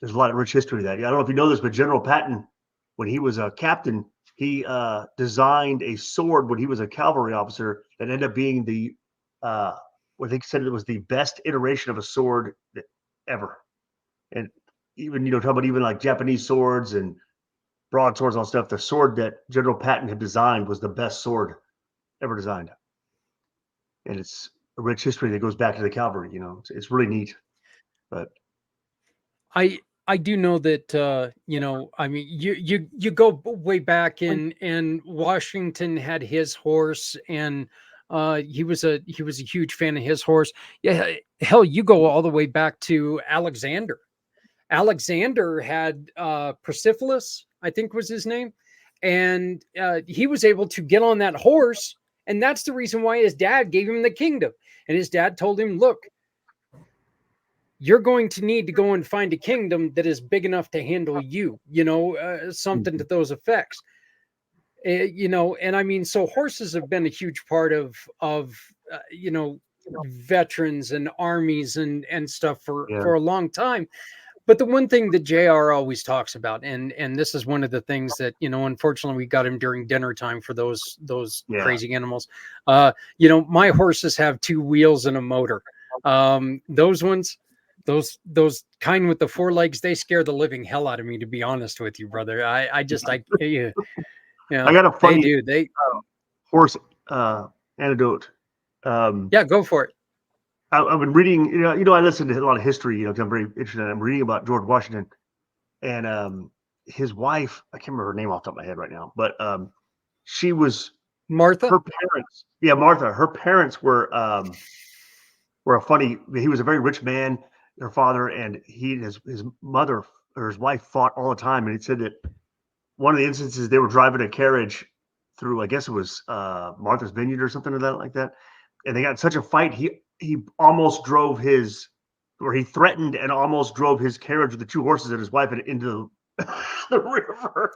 Speaker 4: there's a lot of rich history to that. I don't know if you know this, but General Patton, when he was a captain, he designed a sword when he was a cavalry officer that ended up being the what they said it was the best iteration of a sword ever. And even talking about even like Japanese swords and broadswords and all stuff, the sword that General Patton had designed was the best sword ever designed. And it's a rich history that goes back to the cavalry. It's really neat. But
Speaker 3: I do know that I mean you go way back and Washington had his horse, and he was a huge fan of his horse. Yeah, hell, you go all the way back to Alexander. Alexander had Persepolis, I think was his name, and he was able to get on that horse, and that's the reason why his dad gave him the kingdom. And his dad told him, look, you're going to need to go and find a kingdom that is big enough to handle you, something to those effects. And I mean, so horses have been a huge part of veterans and armies and stuff for a long time. But the one thing that JR always talks about, and this is one of the things that, unfortunately we got him during dinner time for those crazy animals. My horses have 2 wheels and a motor. Those ones, those kind with the 4 legs, they scare the living hell out of me, to be honest with you, brother. I got
Speaker 4: a funny
Speaker 3: they
Speaker 4: horse anecdote.
Speaker 3: Yeah, go for it.
Speaker 4: I've been reading, I listen to a lot of history, I'm very interested. I'm reading about George Washington and his wife. I can't remember her name off the top of my head right now, but she was
Speaker 3: Martha.
Speaker 4: Her parents, Martha. Her parents were a funny. He was a very rich man, her father, and his mother or his wife fought all the time. And he said that one of the instances they were driving a carriage through, I guess it was Martha's Vineyard or something like that, and they got in such a fight. He almost drove his, or he threatened and almost drove his carriage with the two horses and his wife into the river.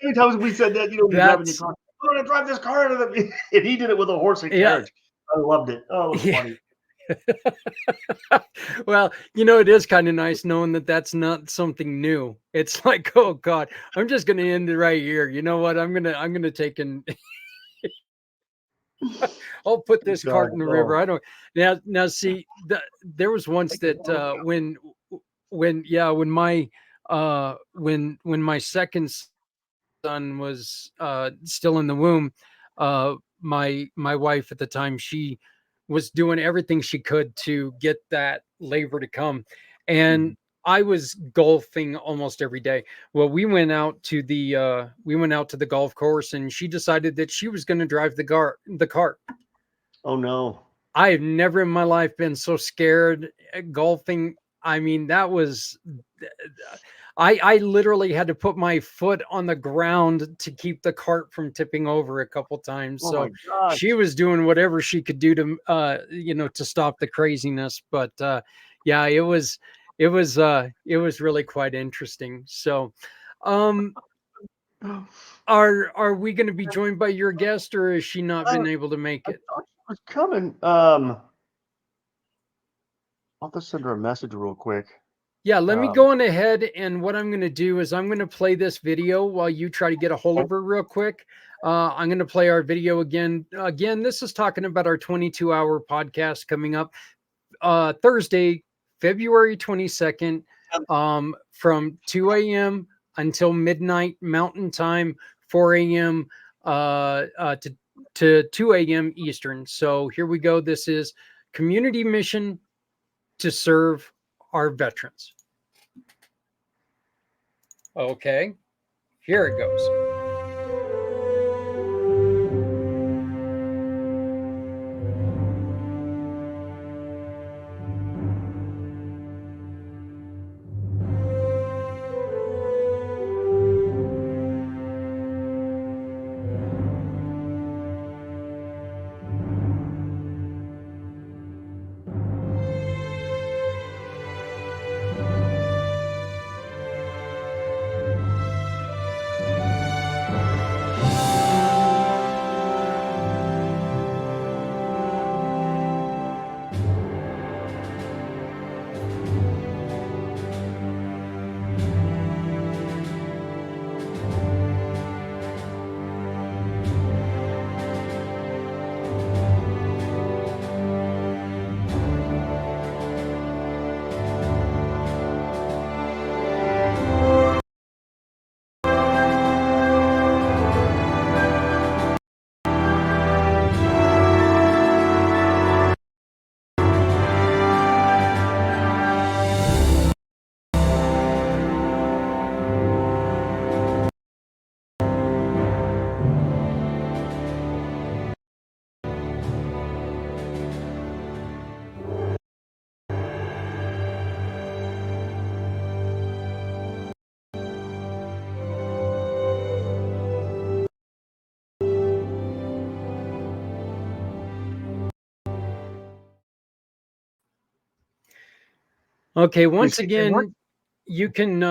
Speaker 4: Many times we said that, when you're driving your
Speaker 3: That's
Speaker 4: car, I'm going to drive this car into the, and he did it with a horse and
Speaker 3: yeah,
Speaker 4: carriage. I loved it. Oh, it was
Speaker 3: yeah.
Speaker 4: funny.
Speaker 3: Well, it is kind of nice knowing that that's not something new. It's like, oh God, I'm just going to end it right here. You know what? I'm gonna take and I'll put this
Speaker 4: God,
Speaker 3: cart in the river.
Speaker 4: oh,
Speaker 3: I don't now see there was once that when my second son was still in the womb, my wife at the time, she was doing everything she could to get that labor to come, and I was golfing almost every day. Well, we went out to the golf course, and she decided that she was going to drive the cart.
Speaker 4: oh no.
Speaker 3: I have never in my life been so scared at golfing. I mean, that was I literally had to put my foot on the ground to keep the cart from tipping over a couple times.
Speaker 4: Oh my
Speaker 3: So
Speaker 4: gosh.
Speaker 3: she was doing whatever she could do to to stop the craziness. But yeah, it was really quite interesting. So um are we going to be joined by your guest, or has she not
Speaker 4: Uh,
Speaker 3: been able to make
Speaker 4: I
Speaker 3: it?
Speaker 4: thought she was coming. I'll just send her a message real quick.
Speaker 3: Yeah, let me
Speaker 4: Um,
Speaker 3: go on ahead, and what I'm going to do is I'm going to play this video while you try to get a hold of her real quick. I'm going to play our video again. Again, this is talking about our 22-hour podcast coming up Thursday, February 22nd, from 2 a.m. until midnight Mountain Time, 4 a.m. To 2 a.m. Eastern. So here we go. This is Community Mission to Serve Our Veterans. Okay, here it goes. Okay, once again, you can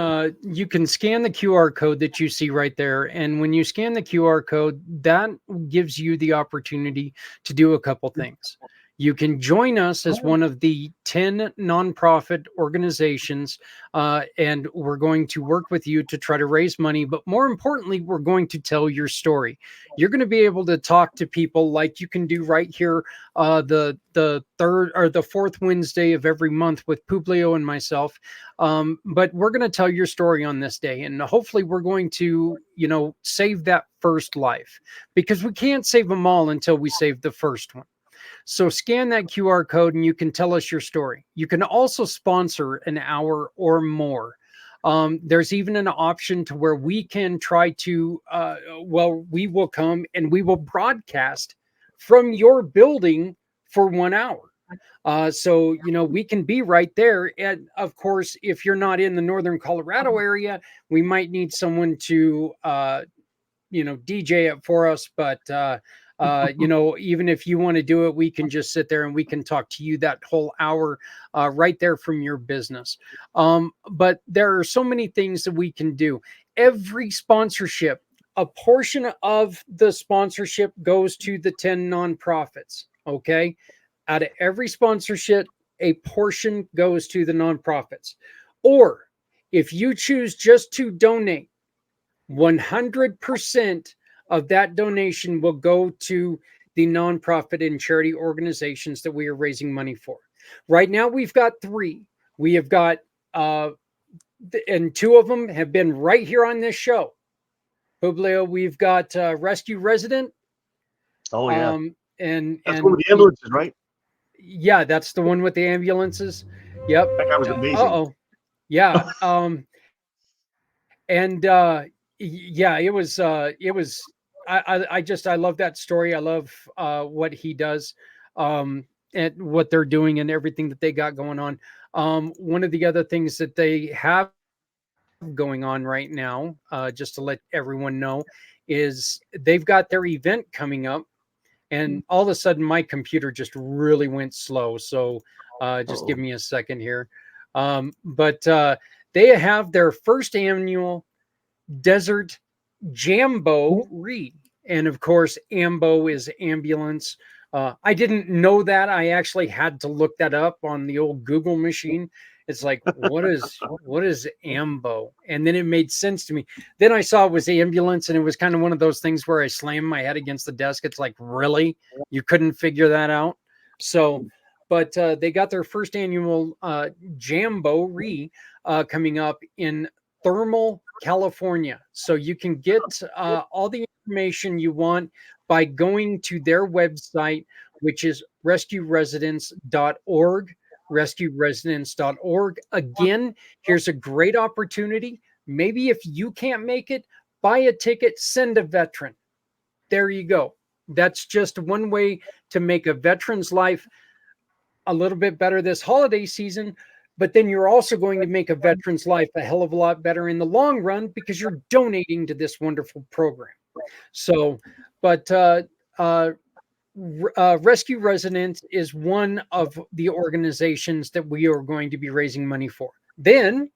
Speaker 3: scan the QR code that you see right there, and when you scan the QR code, that gives you the opportunity to do a couple things. You can join us as one of the 10 nonprofit organizations, and we're going to work with you to try to raise money. But more importantly, we're going to tell your story. You're going to be able to talk to people like you can do right here, the third or the fourth Wednesday of every month with Publio and myself. But we're going to tell your story on this day, and hopefully, we're going to save that first life, because we can't save them all until we save the first one. So scan that QR code and you can tell us your story. You can also sponsor an hour or more. There's even an option to where we can try to, we will come and we will broadcast from your building for 1 hour. So, we can be right there. And of course, if you're not in the Northern Colorado area, we might need someone to DJ it for us, but even if you want to do it, we can just sit there and we can talk to you that whole hour right there from your business. But there are so many things that we can do. Every sponsorship, a portion of the sponsorship goes to the 10 nonprofits. Okay. Out of every sponsorship, a portion goes to the nonprofits. Or if you choose just to donate, 100% of that donation will go to the nonprofit and charity organizations that we are raising money for. Right now, we've got 3. We have got, and 2 of them have been right here on this show. Publio, we've got Rescue Resident.
Speaker 4: Oh yeah,
Speaker 3: and
Speaker 4: that's one of the ambulances, right?
Speaker 3: Yeah, that's the one with the ambulances. Yep.
Speaker 4: That guy was amazing.
Speaker 3: Uh-oh. Yeah. And yeah, it was I love that story. I love what he does, and what they're doing and everything that they got going on. One of the other things that they have going on right now, just to let everyone know, is they've got their event coming up, and all of a sudden my computer just really went slow. So just give me a second here. But they have their first annual Desert Jamboree. And of course, AMBO is ambulance. I didn't know that. I actually had to look that up on the old Google machine. It's like, what is AMBO? And then it made sense to me. Then I saw it was ambulance, and it was kind of one of those things where I slammed my head against the desk. It's like, really? You couldn't figure that out? So, but they got their first annual Jamboree coming up in Thermal, California. So you can get all the information you want by going to their website, which is rescueresidents.org. rescueresidents.org. Again, here's a great opportunity. Maybe if you can't make it, buy a ticket, send a veteran. There you go. That's just one way to make a veteran's life a little bit better this holiday season. But then you're also going to make a veteran's life a hell of a lot better in the long run because you're donating to this wonderful program. So, but Rescue Residents is one of the organizations that we are going to be raising money for. Then,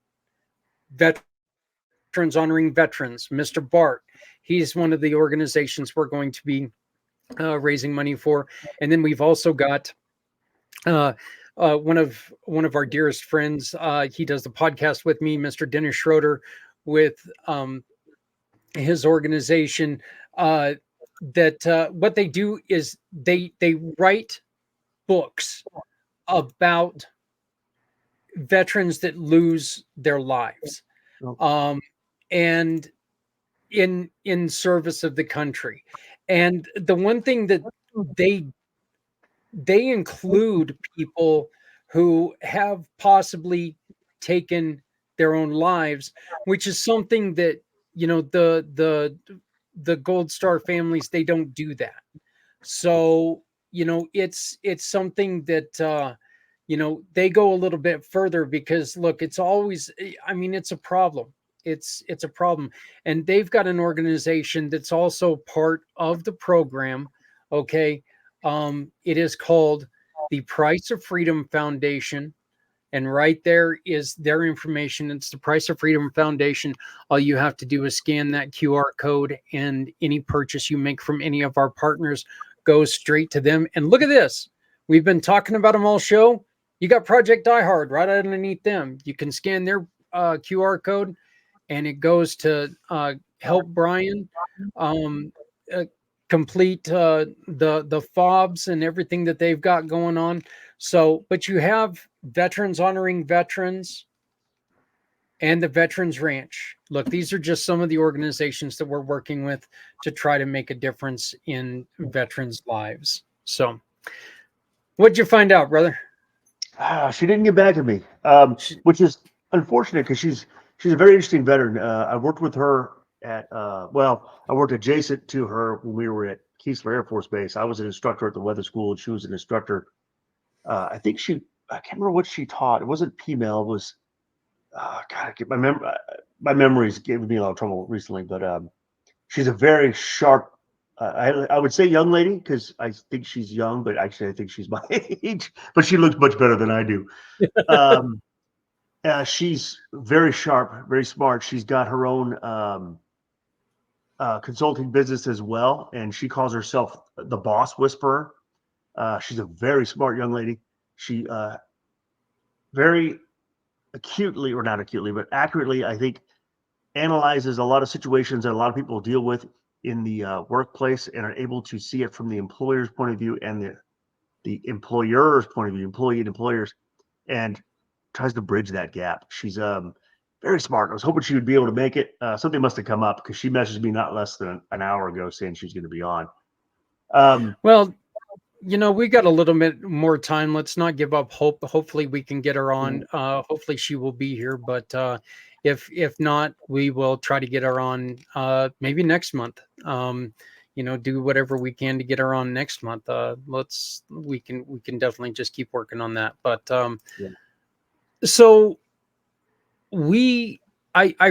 Speaker 3: Veterans Honoring Veterans, Mr. Bart, he's one of the organizations we're going to be raising money for. And then we've also got one of our dearest friends. He does the podcast with me, Mr. Dennis Schroeder, with his organization. That what they do is they write books about veterans that lose their lives, and in service of the country. And the one thing that they include people who have possibly taken their own lives, which is something that, the Gold Star families, they don't do that. So, it's something that, they go a little bit further because look, it's always, it's a problem. It's a problem. And they've got an organization that's also part of the program. Okay. It is called the Price of Freedom Foundation. And right there is their information. It's the Price of Freedom Foundation. All you have to do is scan that QR code, and any purchase you make from any of our partners goes straight to them. And look at this. We've been talking about them all show. You got Project Die Hard right underneath them. You can scan their QR code, and it goes to help Brian complete the fobs and everything that they've got going on. So, but you have Veterans Honoring Veterans and the Veterans Ranch. Look, these are just some of the organizations that we're working with to try to make a difference in veterans' lives. So, what'd you find out, brother?
Speaker 4: She didn't get back to me, which is unfortunate because she's a very interesting veteran. I worked with her at I worked adjacent to her when we were at Keesler Air Force Base. I was an instructor at the weather school, and she was an instructor. I can't remember what she taught. It wasn't PMEL. It was, God, my memory's giving me a lot of trouble recently, but she's a very sharp. I would say young lady because I think she's young, but actually I think she's my age. But she looks much better than I do. Um, she's very sharp, very smart. She's got her own consulting business as well, and she calls herself the Boss Whisperer. She's a very smart young lady. She very acutely, or not acutely, but accurately, I think, analyzes a lot of situations that a lot of people deal with in the workplace and are able to see it from the employer's point of view and the employer's point of view, employee and employers, and tries to bridge that gap. She's very smart. I was hoping she would be able to make it. Something must have come up because she messaged me not less than an hour ago saying she's going to be on.
Speaker 3: Well, we got a little bit more time. Let's not give up hope. Hopefully we can get her on. Hopefully she will be here, but if not, we will try to get her on maybe next month. Do whatever we can to get her on next month. We can definitely just keep working on that. But so I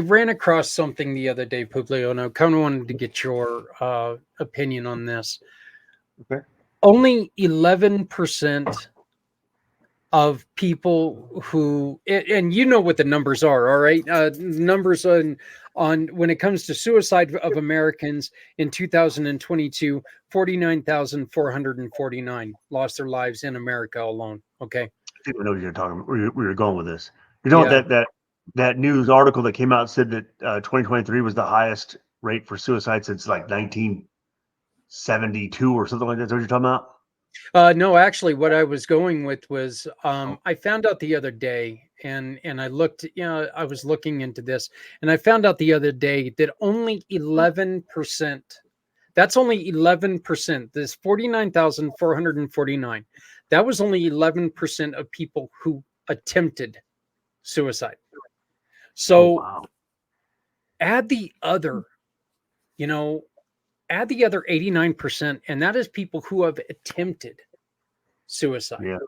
Speaker 3: ran across something the other day, Publio, and I kind of wanted to get your opinion on this.
Speaker 4: Okay.
Speaker 3: Only 11% of people who, and you know what the numbers are, all right? Numbers on when it comes to suicide of Americans in 2022, 49,449 lost their lives in America alone. Okay.
Speaker 4: I think we know what you're talking about. Where you're going with this. That news article that came out said that 2023 was the highest rate for suicide since like 1972 or something like that. Is that what you're talking about?
Speaker 3: No, actually, what I was going with was I found out the other day, and I looked, I was looking into this, and I found out the other day that only 11%. That's only 11%. This 49,449. That was only 11% of people who attempted suicide. So add the other, add the other 89%, and that is people who have attempted suicide.
Speaker 4: Yeah.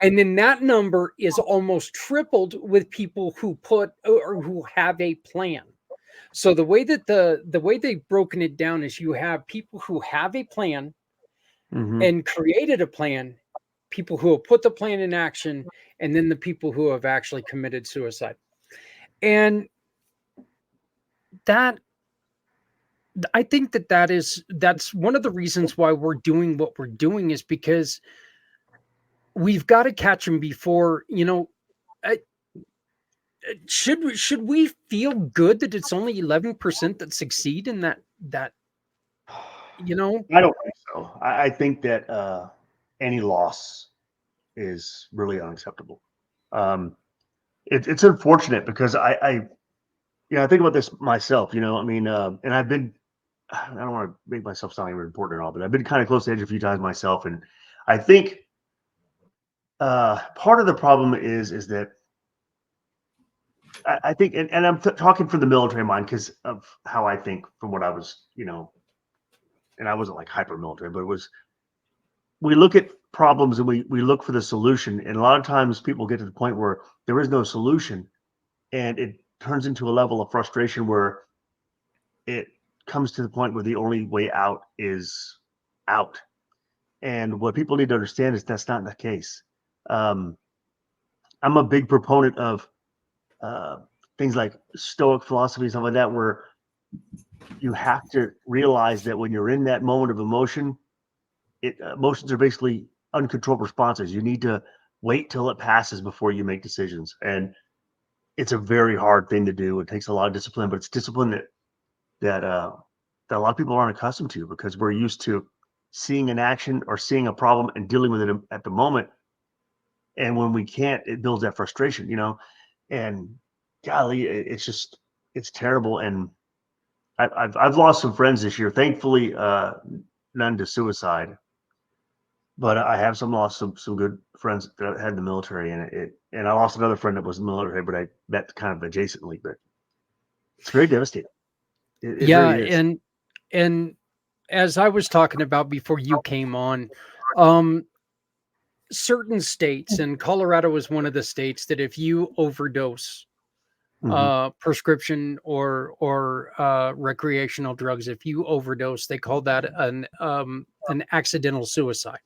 Speaker 3: And then that number is almost tripled with people who put or who have a plan. So the way that the way they've broken it down is you have people who have a plan and created a plan, people who have put the plan in action, and then the people who have actually committed suicide. And that, I think that's one of the reasons why we're doing what we're doing, is because we've got to catch them before, should we feel good that it's only 11% that succeed in that,
Speaker 4: I don't think so. I think that any loss is really unacceptable. It's unfortunate because I think about this myself, and I've been, I don't want to make myself sound even important at all, but I've been kind of close to the edge a few times myself. And I think part of the problem is that I think, and I'm talking from the military mind because of how I think from what I was, and I wasn't like hyper military, but we look at problems and we look for the solution. And a lot of times people get to the point where there is no solution, and it turns into a level of frustration where it comes to the point where the only way out is out. And what people need to understand is that's not the case. I'm a big proponent of things like Stoic philosophy, stuff like that, where you have to realize that when you're in that moment of emotion, emotions are basically uncontrolled responses. You need to wait till it passes before you make decisions. And it's a very hard thing to do. It takes a lot of discipline, but it's discipline that a lot of people aren't accustomed to because we're used to seeing an action or seeing a problem and dealing with it at the moment. And when we can't, it builds that frustration, and golly, it's terrible. And I've lost some friends this year. Thankfully, none to suicide, but I have lost some good friends that I had in the military, and I lost another friend that was in the military, but I met kind of adjacently. But it's very devastating. It really is.
Speaker 3: And as I was talking about before you came on, certain states, and Colorado is one of the states, that if you overdose prescription or recreational drugs. If you overdose, they call that an accidental suicide.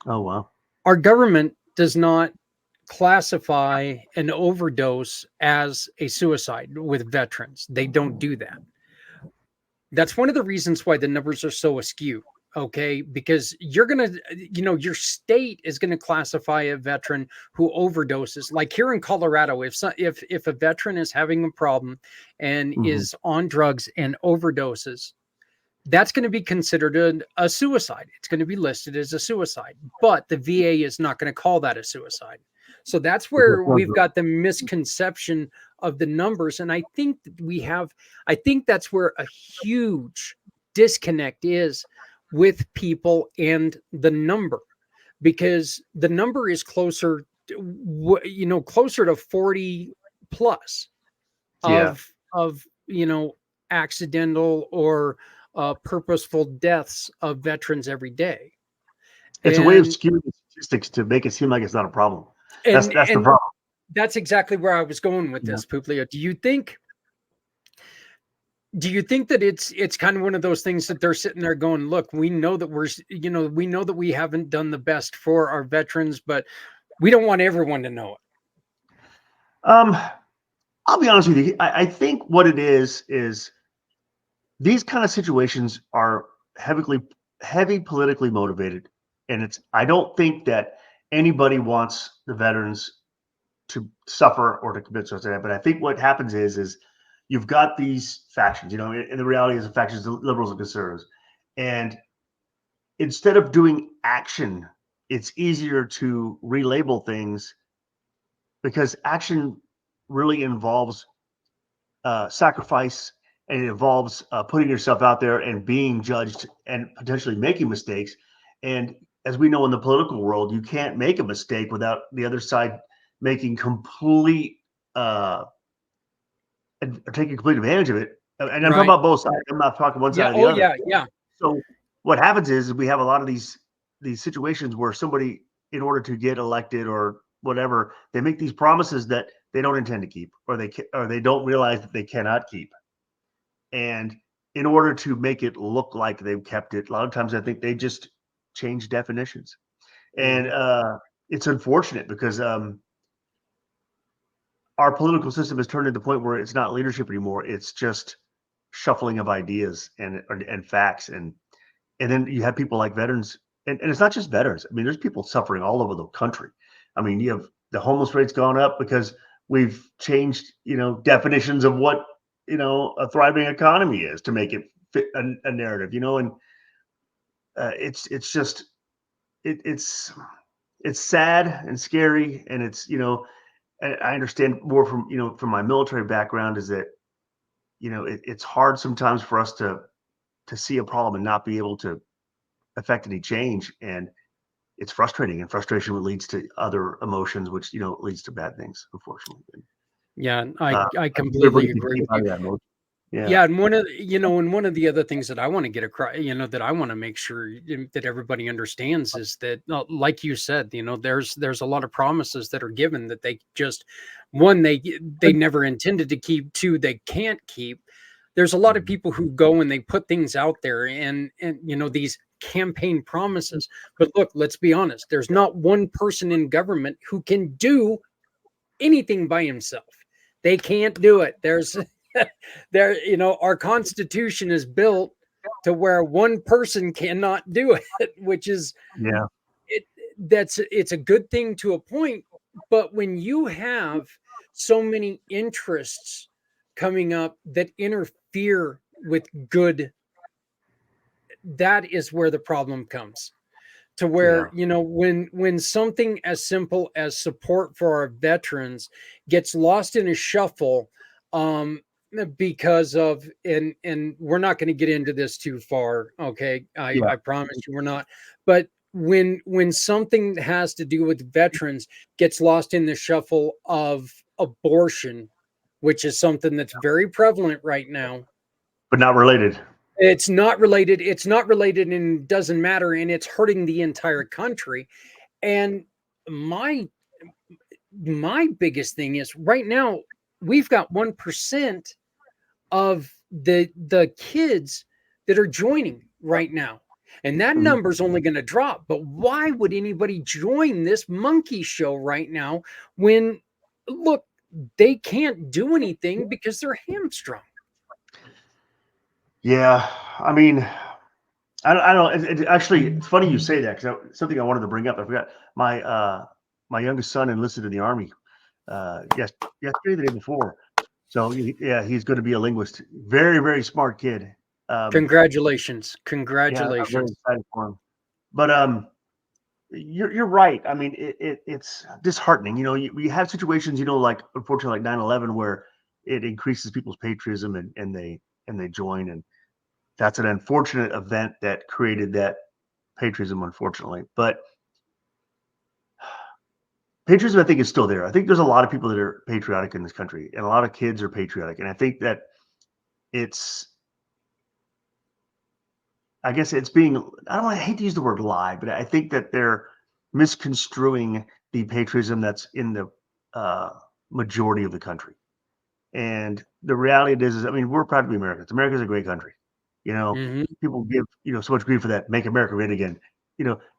Speaker 4: Oh, wow.
Speaker 3: Our government does not classify an overdose as a suicide with veterans. They don't do that. That's one of the reasons why the numbers are so askew. Okay, because you're gonna, your state is gonna classify a veteran who overdoses. Like here in Colorado, if a veteran is having a problem and is on drugs and overdoses, that's going to be considered a suicide. It's going to be listed as a suicide, but the VA is not going to call that a suicide. So that's where we've got the misconception of the numbers. And I think that's where a huge disconnect is with people and the number, because the number is closer to 40 plus of accidental or purposeful deaths of veterans every day.
Speaker 4: It's a way of skewing the statistics to make it seem like it's not a problem. That's the problem.
Speaker 3: That's exactly where I was going with this, Puplio. Do you think that it's kind of one of those things that they're sitting there going, look, we know that we know that we haven't done the best for our veterans, but we don't want everyone to know it.
Speaker 4: I'll be honest with you. I think what it is these kind of situations are heavy politically motivated. And I don't think that anybody wants the veterans to suffer or to commit suicide. But I think what happens is you've got these factions, and the reality is the factions, the liberals and conservatives. And instead of doing action, it's easier to relabel things, because action really involves sacrifice, and it involves putting yourself out there and being judged and potentially making mistakes. And as we know in the political world, you can't make a mistake without the other side making complete taking complete advantage of it. And I'm talking about both sides. I'm not talking one side or the other.
Speaker 3: Yeah.
Speaker 4: So what happens is we have a lot of these situations where somebody, in order to get elected or whatever, they make these promises that they don't intend to keep, or they don't realize that they cannot keep. And in order to make it look like they've kept it, a lot of times I think they just change definitions. And it's unfortunate, because our political system has turned to the point where it's not leadership anymore. It's just shuffling of ideas and facts. And then you have people like veterans, and it's not just veterans. I mean, there's people suffering all over the country. I mean, you have the homeless rate's gone up because we've changed, definitions of what, a thriving economy is to make it fit a narrative, and it's just, it's sad and scary. And it's, I understand more from my military background, is that, it's hard sometimes for us to see a problem and not be able to affect any change. And it's frustrating, and frustration leads to other emotions, which, leads to bad things, unfortunately.
Speaker 3: Yeah, I completely agree with you. Yeah, and one of the other things that I want to get across, that I want to make sure that everybody understands, is that, like you said, there's a lot of promises that are given that they just, one, they never intended to keep, two, they can't keep. There's a lot of people who go and they put things out there and these campaign promises. But look, let's be honest. There's not one person in government who can do anything by himself. They can't do it. Our Constitution is built to where one person cannot do it, which is, it's a good thing to a point. But when you have so many interests coming up that interfere with good, that is where the problem comes. To where, when something as simple as support for our veterans gets lost in a shuffle, because of, and we're not going to get into this too far. Okay. I promise you we're not. But when something that has to do with veterans gets lost in the shuffle of abortion, which is something that's very prevalent right now,
Speaker 4: but not related.
Speaker 3: It's not related. It's not related, and it doesn't matter. And it's hurting the entire country. And my biggest thing is, right now, we've got 1% of the kids that are joining right now. And that
Speaker 4: Mhm.
Speaker 3: number's only going to drop. But why would anybody join this monkey show right now when, look, they can't do anything because they're hamstrung?
Speaker 4: Yeah, I mean, I don't. Actually, it's funny you say that because something I wanted to bring up. I forgot my youngest son enlisted in the army. Yesterday, the day before. So yeah, he's going to be a linguist. Very, very smart kid.
Speaker 3: Congratulations.
Speaker 4: Yeah, I'm very
Speaker 3: Congratulations.
Speaker 4: excited for him. But you're right. I mean, it's disheartening. You know, you have situations, like unfortunately, like 9/11, where it increases people's patriotism and they join, and that's an unfortunate event that created that patriotism, unfortunately. But patriotism, I think, is still there. I think there's a lot of people that are patriotic in this country, and a lot of kids are patriotic, and I think that it's I guess it's being I hate to use the word lie, but I think that they're misconstruing the patriotism that's in the uh, majority of the country. And the reality is, I mean, we're proud to be Americans. America's a great country.
Speaker 3: Hmm.
Speaker 4: People give, so much grief for that. Make America great again.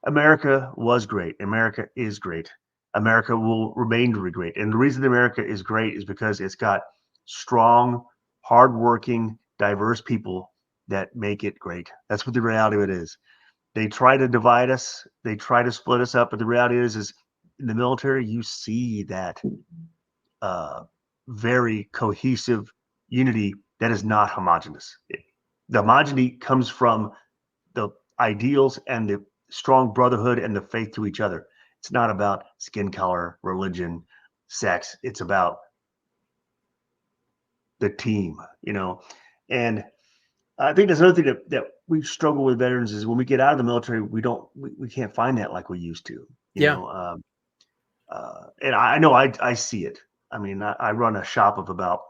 Speaker 4: America was great. America is great. America will remain to be great. And the reason America is great is because it's got strong, hardworking, diverse people that make it great. That's what the reality of it is. They try to divide us. They try to split us up. But the reality is in the military, you see that uh, very cohesive unity that is not homogenous. The homogeneity comes from the ideals and the strong brotherhood and the faith to each other. It's not about skin color, religion, sex. It's about the team. And I think that's another thing that we struggle with veterans is when we get out of the military, we can't find that like we used to. You
Speaker 3: Yeah.
Speaker 4: know, and I know I see it. I mean, I run a shop of about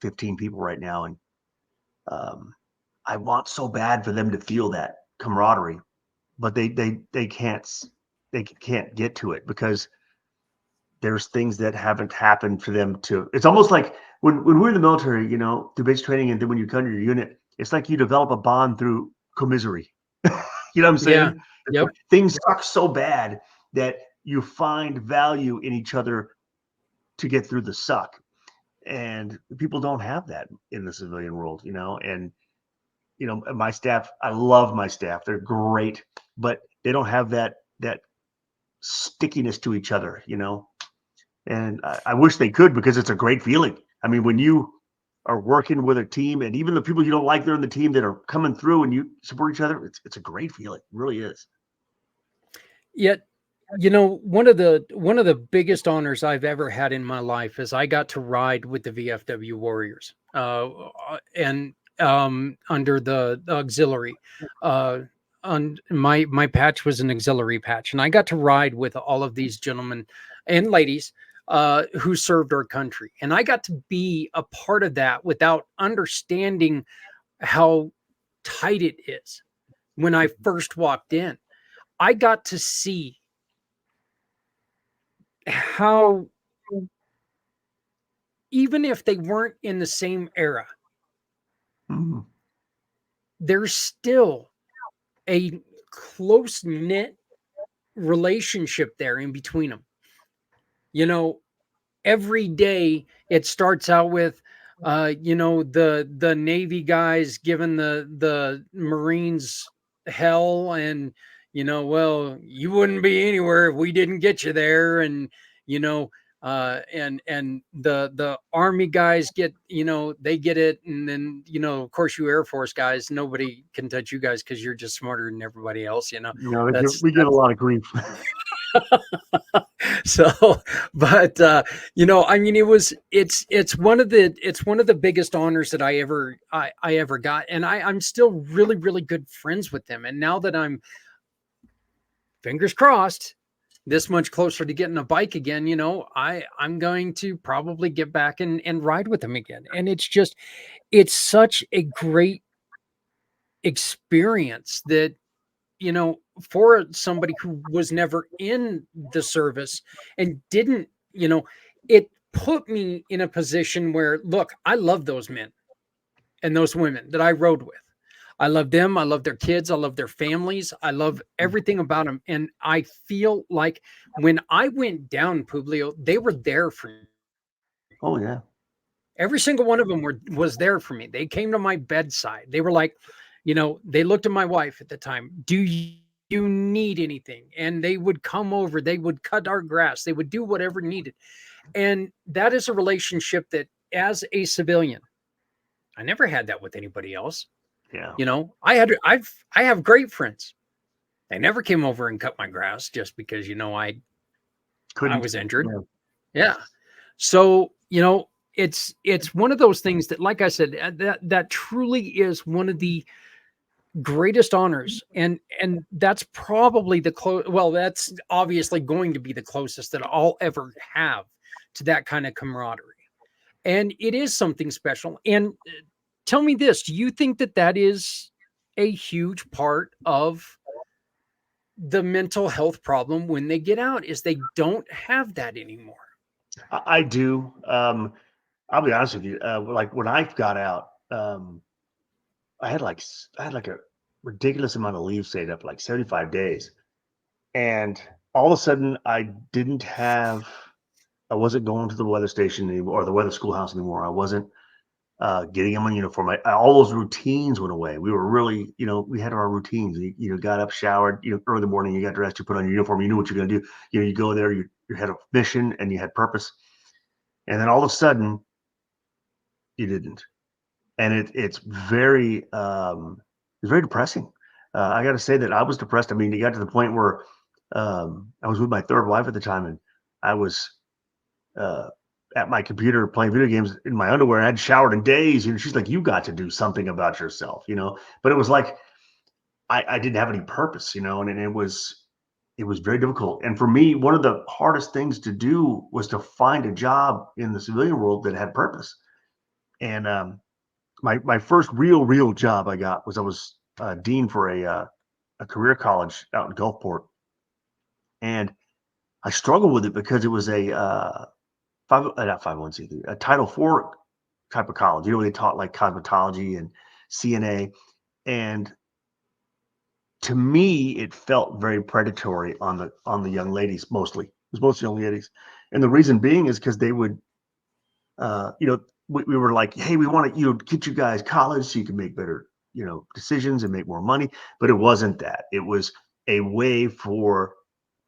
Speaker 4: 15 people right now, and um, I want so bad for them to feel that camaraderie, but they can't get to it because there's things that haven't happened for them to. It's almost like when we're in the military, through basic training, and then when you come to your unit, it's like you develop a bond through commisery. You know what I'm
Speaker 3: Yeah.
Speaker 4: saying? It's
Speaker 3: Yep.
Speaker 4: like things suck so bad that you find value in each other to get through the suck. And people don't have that in the civilian world. And my staff, I love my staff. They're great, but they don't have that stickiness to each other. And I wish they could because it's a great feeling. I mean, when you are working with a team and even the people you don't like, they're in the team that are coming through and you support each other, it's a great feeling. It really is.
Speaker 3: Yet, one of the biggest honors I've ever had in my life is I got to ride with the VFW Warriors, and under the auxiliary. On my patch was an auxiliary patch, and I got to ride with all of these gentlemen and ladies who served our country, and I got to be a part of that without understanding how tight it is. When I first walked in, I got to see how, even if they weren't in the same era,
Speaker 4: Mhm.
Speaker 3: there's still a close knit relationship there in between them. You know, every day it starts out with the Navy guys giving the Marines hell, and well, you wouldn't be anywhere if we didn't get you there. And you know and the Army guys get, they get it. And then of course, you Air Force guys, nobody can touch you guys because you're just smarter than everybody else.
Speaker 4: We get a lot of grief.
Speaker 3: So, but I mean, it's one of the biggest honors that I ever got. And I'm still really, really good friends with them. And now that I'm, fingers crossed, this much closer to getting a bike again, I'm going to probably get back and ride with them again. And it's such a great experience that, for somebody who was never in the service and didn't, it put me in a position where, look, I love those men and those women that I rode with. I love them. I love their kids. I love their families. I love everything about them. And I feel like when I went down, Publio, they were there for me.
Speaker 4: Oh yeah.
Speaker 3: Every single one of them was there for me. They came to my bedside. They were like, they looked at my wife at the time. Do you need anything? And they would come over. They would cut our grass. They would do whatever needed. And that is a relationship that, as a civilian, I never had that with anybody else.
Speaker 4: Yeah.
Speaker 3: I have great friends. They never came over and cut my grass just because, I was injured. Yeah. So, it's one of those things that, like I said, that truly is one of the greatest honors. And that's probably that's obviously going to be the closest that I'll ever have to that kind of camaraderie. And it is something special. And tell me this, do you think that is a huge part of the mental health problem when they get out, is they don't have that anymore?
Speaker 4: I do. I'll be honest with you. Like when I got out, I had like a ridiculous amount of leave saved up, like 75 days. And all of a sudden I wasn't going to the weather station anymore, or the weather schoolhouse anymore. I wasn't getting in my uniform. All those routines went away. We were really, we had our routines. You got up, showered, early in the morning, you got dressed, you put on your uniform, you knew what you're going to do. You go there, you had a mission and you had purpose. And then all of a sudden you didn't. And it's very depressing. I got to say that I was depressed. I mean, it got to the point where I was with my third wife at the time, and I was at my computer playing video games in my underwear. I hadn't showered in days. She's like, "You got to do something about yourself," But it was like I didn't have any purpose, and it was very difficult. And for me, one of the hardest things to do was to find a job in the civilian world that had purpose. And my first real job I got was I was dean for a career college out in Gulfport, and I struggled with it because it was a not 501c3, a Title IV type of college. Where they taught like cosmetology and CNA, and to me, it felt very predatory on the young ladies. Mostly, it was mostly young ladies, and the reason being is because they would, we were like, hey, we want to, get you guys college so you can make better, decisions and make more money. But it wasn't that. It was a way for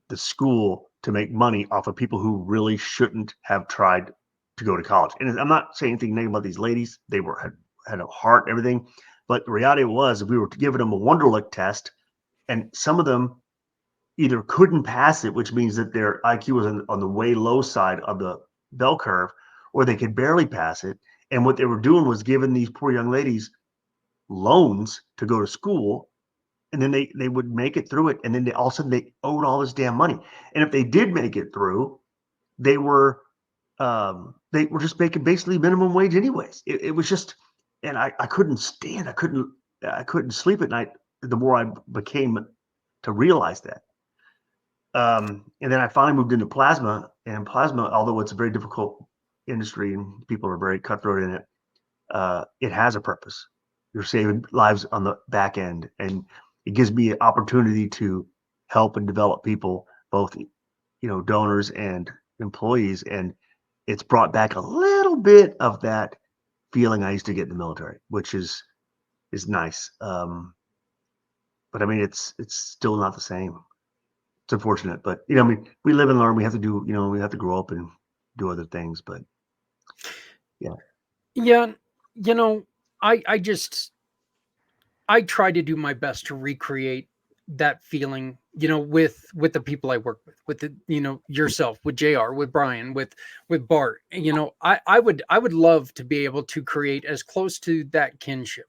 Speaker 4: the school to make money off of people who really shouldn't have tried to go to college. And I'm not saying anything negative about these ladies. They had a heart and everything. But the reality was, if we were giving them a Wonderlic test, and some of them either couldn't pass it, which means that their IQ was on the way low side of the bell curve, or they could barely pass it. And what they were doing was giving these poor young ladies loans to go to school. And then they would make it through it. And then all of a sudden they owed all this damn money. And if they did make it through, they were just making basically minimum wage anyways. It was just, and I couldn't stand, I couldn't sleep at night the more I became to realize that. And then I finally moved into plasma, and plasma, although it's a very difficult industry and people are very cutthroat in it, it has a purpose. You're saving lives on the back end, and it gives me an opportunity to help and develop people, both, donors and employees. And it's brought back a little bit of that feeling I used to get in the military, which is nice. But I mean, it's still not the same. It's unfortunate, but I mean, we live and learn. We have to do, we have to grow up and do other things. But
Speaker 3: yeah, I try to do my best to recreate that feeling, with the people I work with the, yourself, with JR, with Brian, with Bart. I would love to be able to create as close to that kinship,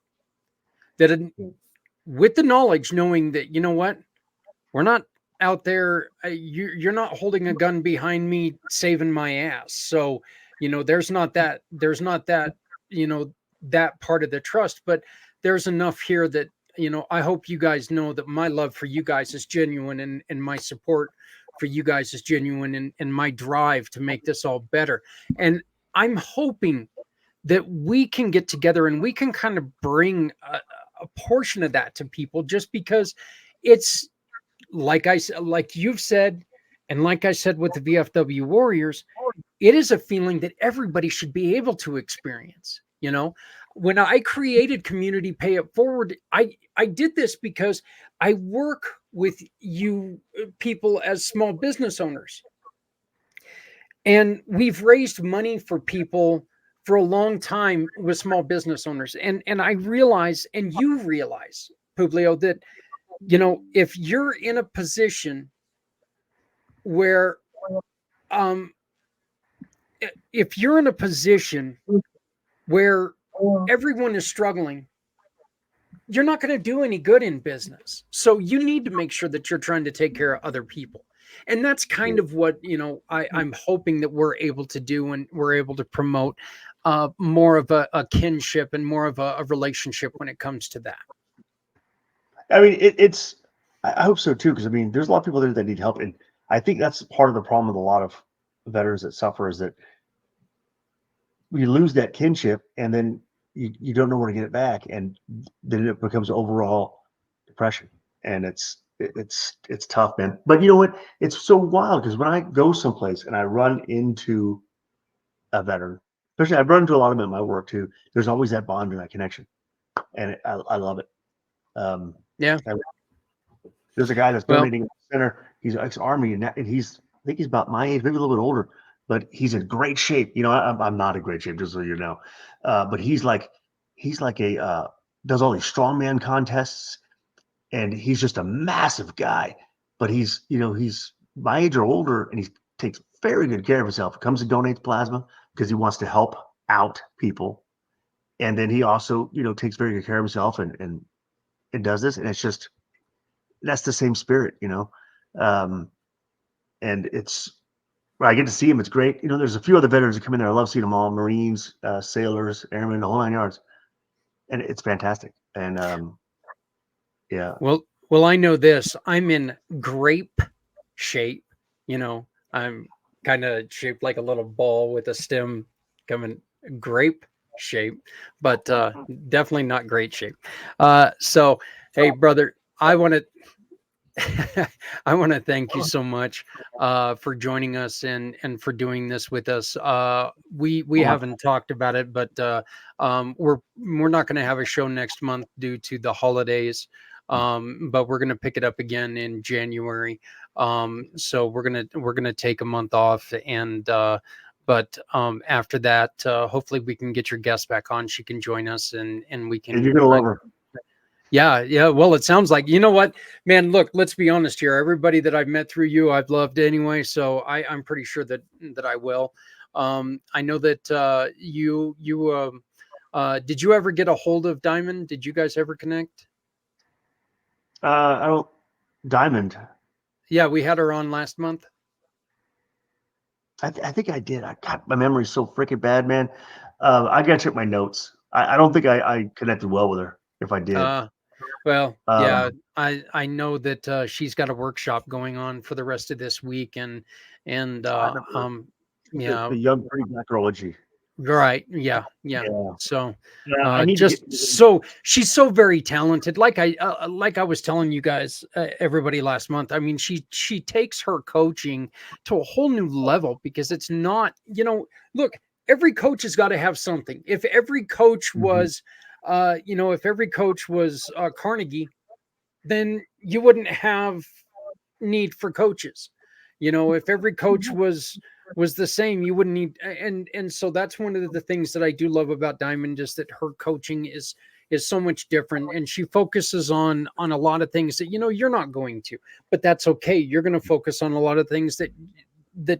Speaker 3: that with the knowledge, knowing that, what, we're not out there, you're not holding a gun behind me saving my ass. So, there's not that, that part of the trust, but there's enough here that, I hope you guys know that my love for you guys is genuine, and my support for you guys is genuine, and my drive to make this all better. And I'm hoping that we can get together and we can kind of bring a portion of that to people, just because it's like you've said, and like I said with the VFW Warriors, it is a feeling that everybody should be able to experience. When I created Community Pay It Forward, I did this because I work with you people as small business owners, and we've raised money for people for a long time with small business owners. And I realize, and you realize, Publio, that if you're in a position where if you're in a position where everyone is struggling, you're not going to do any good in business. So you need to make sure that you're trying to take care of other people. And that's kind of what, I'm hoping that we're able to do, and we're able to promote more of a kinship and more of a relationship when it comes to that.
Speaker 4: I mean, I hope so too, because I mean, there's a lot of people there that need help, and I think that's part of the problem with a lot of veterans that suffer, is that we lose that kinship, and then you don't know where to get it back, and then it becomes overall depression, and it's tough, man. But you know what? It's so wild, because when I go someplace and I run into a veteran, especially I've run into a lot of them in my work too, there's always that bond and that connection, and I love it.
Speaker 3: Yeah.
Speaker 4: There's a guy that's donating in the center. He's ex-Army, and he's, I think he's about my age, maybe a little bit older, but he's in great shape. I'm not in great shape, just so you know. But he's like a does all these strongman contests, and he's just a massive guy. But he's my age or older, and he takes very good care of himself. He comes and donates plasma because he wants to help out people, and then he also takes very good care of himself and does this, and it's just, that's the same spirit, and it's, I get to see him. It's great. There's a few other veterans that come in there. I love seeing them all: Marines, sailors, airmen, the whole 9 yards, and it's fantastic. And yeah.
Speaker 3: Well, I know this. I'm in grape shape. I'm kind of shaped like a little ball with a stem coming, grape shape, but definitely not great shape. So, hey, brother, I want to thank you so much for joining us and for doing this with us. We haven't talked about it, but we're not going to have a show next month due to the holidays. But we're going to pick it up again in January. So we're going to take a month off, and but after that, hopefully we can get your guest back on. She can join us, and we can.
Speaker 4: And you're gonna love her.
Speaker 3: Yeah. Well, it sounds like, you know what, man, look, let's be honest here. Everybody that I've met through you, I've loved anyway. So I'm pretty sure that I will. I know that you did you ever get a hold of Diamond? Did you guys ever connect?
Speaker 4: I don't. Diamond.
Speaker 3: Yeah, we had her on last month.
Speaker 4: I think I did. My memory's so freaking bad, man. I gotta check my notes. I don't think I connected well with her. If I did.
Speaker 3: Well, yeah, I know that she's got a workshop going on for the rest of this week, and
Speaker 4: the
Speaker 3: yeah,
Speaker 4: young pretty black girl, is she?
Speaker 3: right, yeah. So
Speaker 4: I need
Speaker 3: so she's so very talented. Like I was telling you guys, everybody last month. I mean, she takes her coaching to a whole new level, because it's not, look, every coach has got to have something. If every coach was if every coach was Carnegie, then you wouldn't have need for coaches. If every coach was the same, you wouldn't need. And so that's one of the things that I do love about Diamond, is that her coaching is so much different, and she focuses on a lot of things that you're not going to, but that's okay. You're going to focus on a lot of things that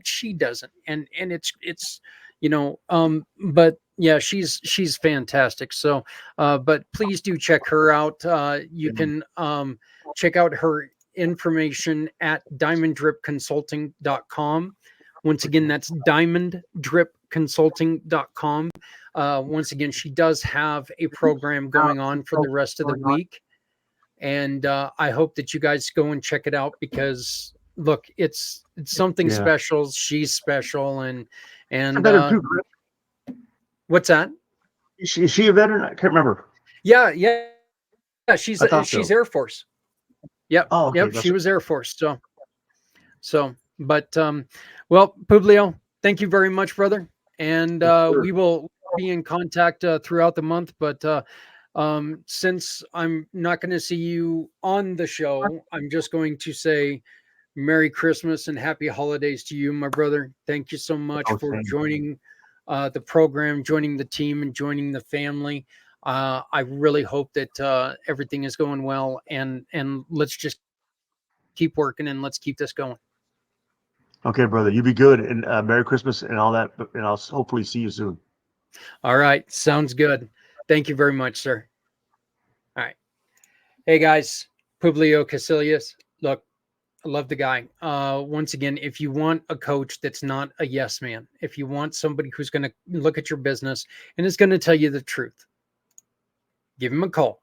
Speaker 3: she doesn't, and it's but yeah, she's fantastic. So but please do check her out. You can check out her information at diamonddripconsulting.com. Once again, that's diamonddripconsulting.com. Once again, she does have a program going on for the rest of the week, and I hope that you guys go and check it out, because look, it's something
Speaker 4: Yeah.
Speaker 3: special. She's special,
Speaker 4: A
Speaker 3: and
Speaker 4: veteran too, correct?
Speaker 3: what's that?
Speaker 4: Is she a veteran? I can't remember.
Speaker 3: Yeah, she's
Speaker 4: I thought
Speaker 3: she's
Speaker 4: so.
Speaker 3: Air Force. Yep,
Speaker 4: Oh, okay.
Speaker 3: yep,
Speaker 4: That's
Speaker 3: she was Air Force. But well, Publio, thank you very much, brother, and
Speaker 4: sure.
Speaker 3: we will be in contact throughout the month. But since I'm not going to see you on the show, I'm just going to say Merry Christmas and Happy Holidays to you, my brother. Thank you so much
Speaker 4: Oh,
Speaker 3: for
Speaker 4: same.
Speaker 3: joining the program, joining the team, and joining the family. I really hope that everything is going well, and let's just keep working and let's keep this going.
Speaker 4: Okay, brother. You be good, and Merry Christmas and all that. And I'll hopefully see you soon.
Speaker 3: All right, sounds good. Thank you very much, sir. All right. Hey guys, Publio Casillas. Look, I love the guy. Once again, if you want a coach that's not a yes man, if you want somebody who's going to look at your business and is going to tell you the truth, give him a call.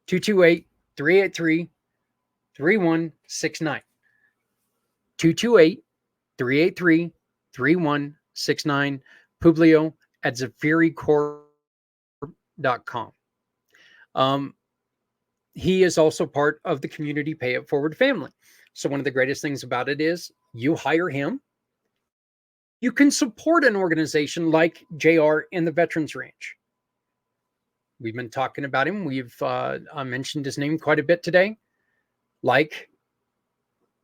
Speaker 3: 228-383-3169. 228-383-3169. Publio at zafiricorp.com. He is also part of the Community Pay It Forward family. So one of the greatest things about it is you hire him. You can support an organization like JR in the Veterans Ranch. We've been talking about him. We've mentioned his name quite a bit today, like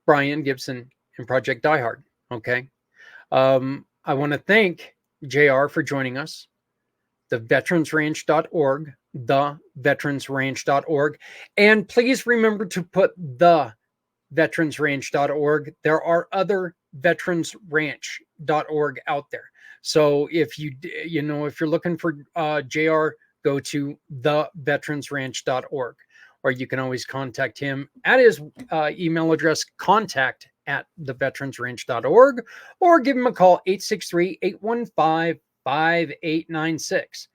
Speaker 3: Brian Gibson and Project Die Hard. Okay. I want to thank JR for joining us. TheVeteransRanch.org, TheVeteransRanch.org. And please remember to put TheVeteransRanch.org. There are other VeteransRanch.org out there. So if if you're looking for JR, go to TheVeteransRanch.org, or you can always contact him at his email address, contact@TheVeteransRanch.org, or give him a call, 863-815-5896.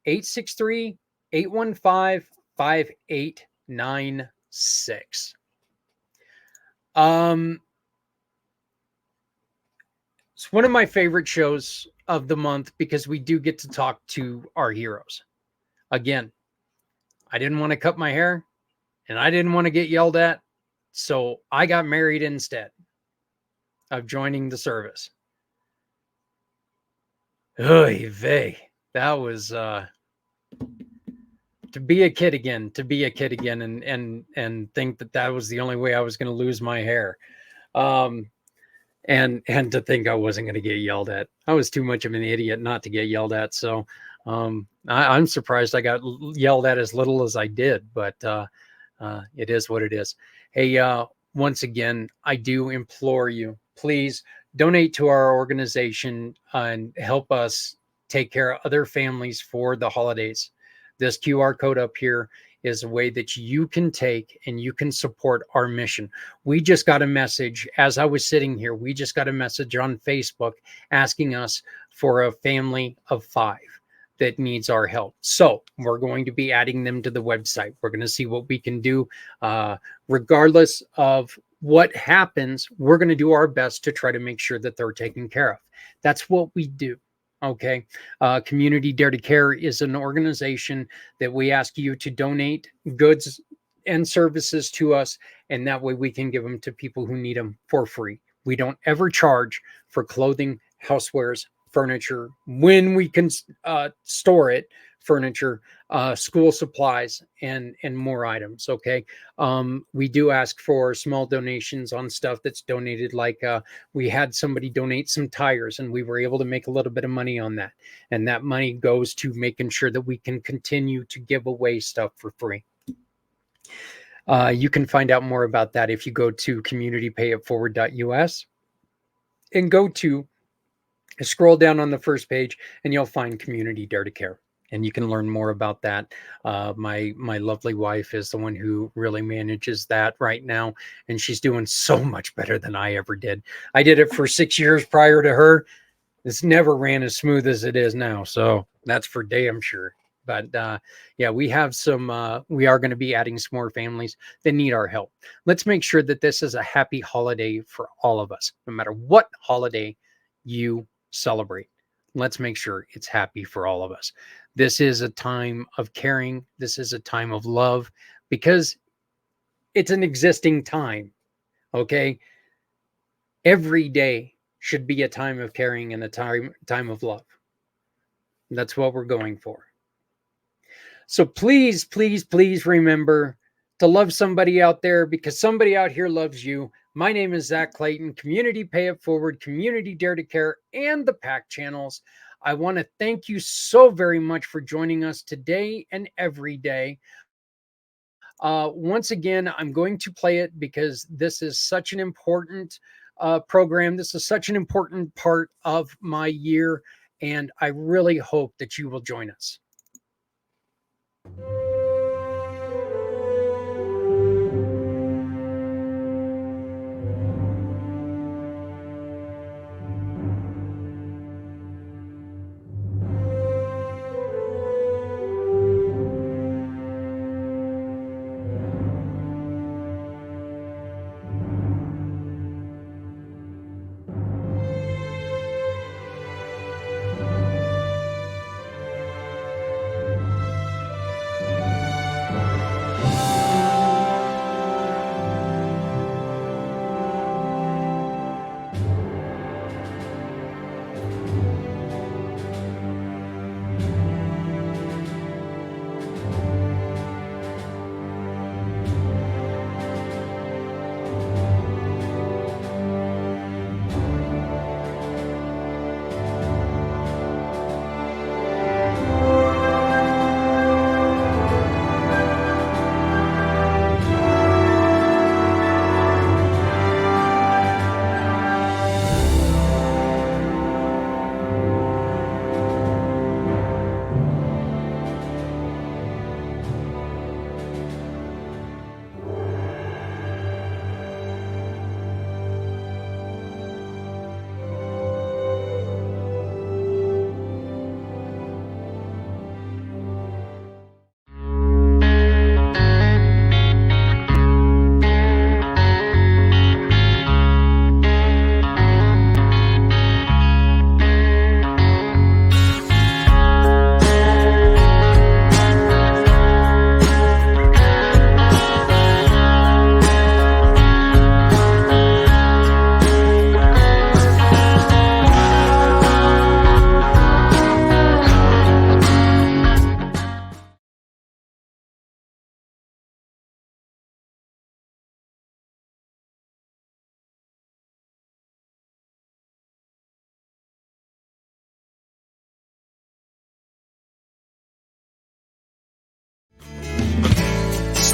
Speaker 3: 863-815-5896. It's one of my favorite shows of the month because we do get to talk to our heroes. Again, I didn't want to cut my hair and I didn't want to get yelled at, so I got married instead of joining the service. Oy vey. That was to be a kid again and think that was the only way I was going to lose my hair. And to think I wasn't going to get yelled at. I was too much of an idiot not to get yelled at. So I'm surprised I got yelled at as little as I did, but it is what it is. Hey, once again, I do implore you, please donate to our organization and help us take care of other families for the holidays. This QR code up here is a way that you can take and you can support our mission. We just got a message as I was sitting here. We just got a message on Facebook asking us for a family of 5 that needs our help. So we're going to be adding them to the website. We're going to see what we can do. Regardless of what happens, we're going to do our best to try to make sure that they're taken care of. That's what we do. Okay. Community Dare to Care is an organization that we ask you to donate goods and services to us, and that way we can give them to people who need them for free. We don't ever charge for clothing, housewares, furniture when we can store it, furniture, school supplies, and more items. Okay. We do ask for small donations on stuff that's donated. Like we had somebody donate some tires and we were able to make a little bit of money on that. And that money goes to making sure that we can continue to give away stuff for free. You can find out more about that if you go to communitypayitforward.us and go to scroll down on the first page and you'll find Community Dare to Care. And you can learn more about that. My lovely wife is the one who really manages that right now. And she's doing so much better than I ever did. I did it for 6 years prior to her. It's never ran as smooth as it is now. So that's for damn sure. But yeah, we have some, we are going to be adding some more families that need our help. Let's make sure that this is a happy holiday for all of us, no matter what holiday you celebrate. Let's make sure it's happy for all of us. This is a time of caring. This is a time of love, because it's an existing time. Okay. Every day should be a time of caring and a time of love. That's what we're going for. So please, please, please remember to love somebody out there, because somebody out here loves you. My name is Zach Clayton, Community Pay It Forward, Community Dare to Care, and the pACT channels. I want to thank you so very much for joining us today and every day. Once again, I'm going to play it because this is such an important program. This is such an important part of my year, and I really hope that you will join us.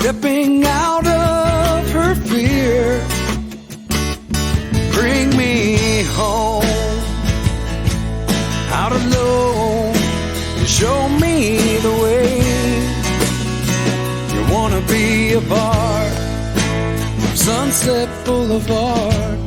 Speaker 2: Stepping out of her fear, bring me home. Out alone, you show me the way. You wanna be a part of Sunset Boulevard.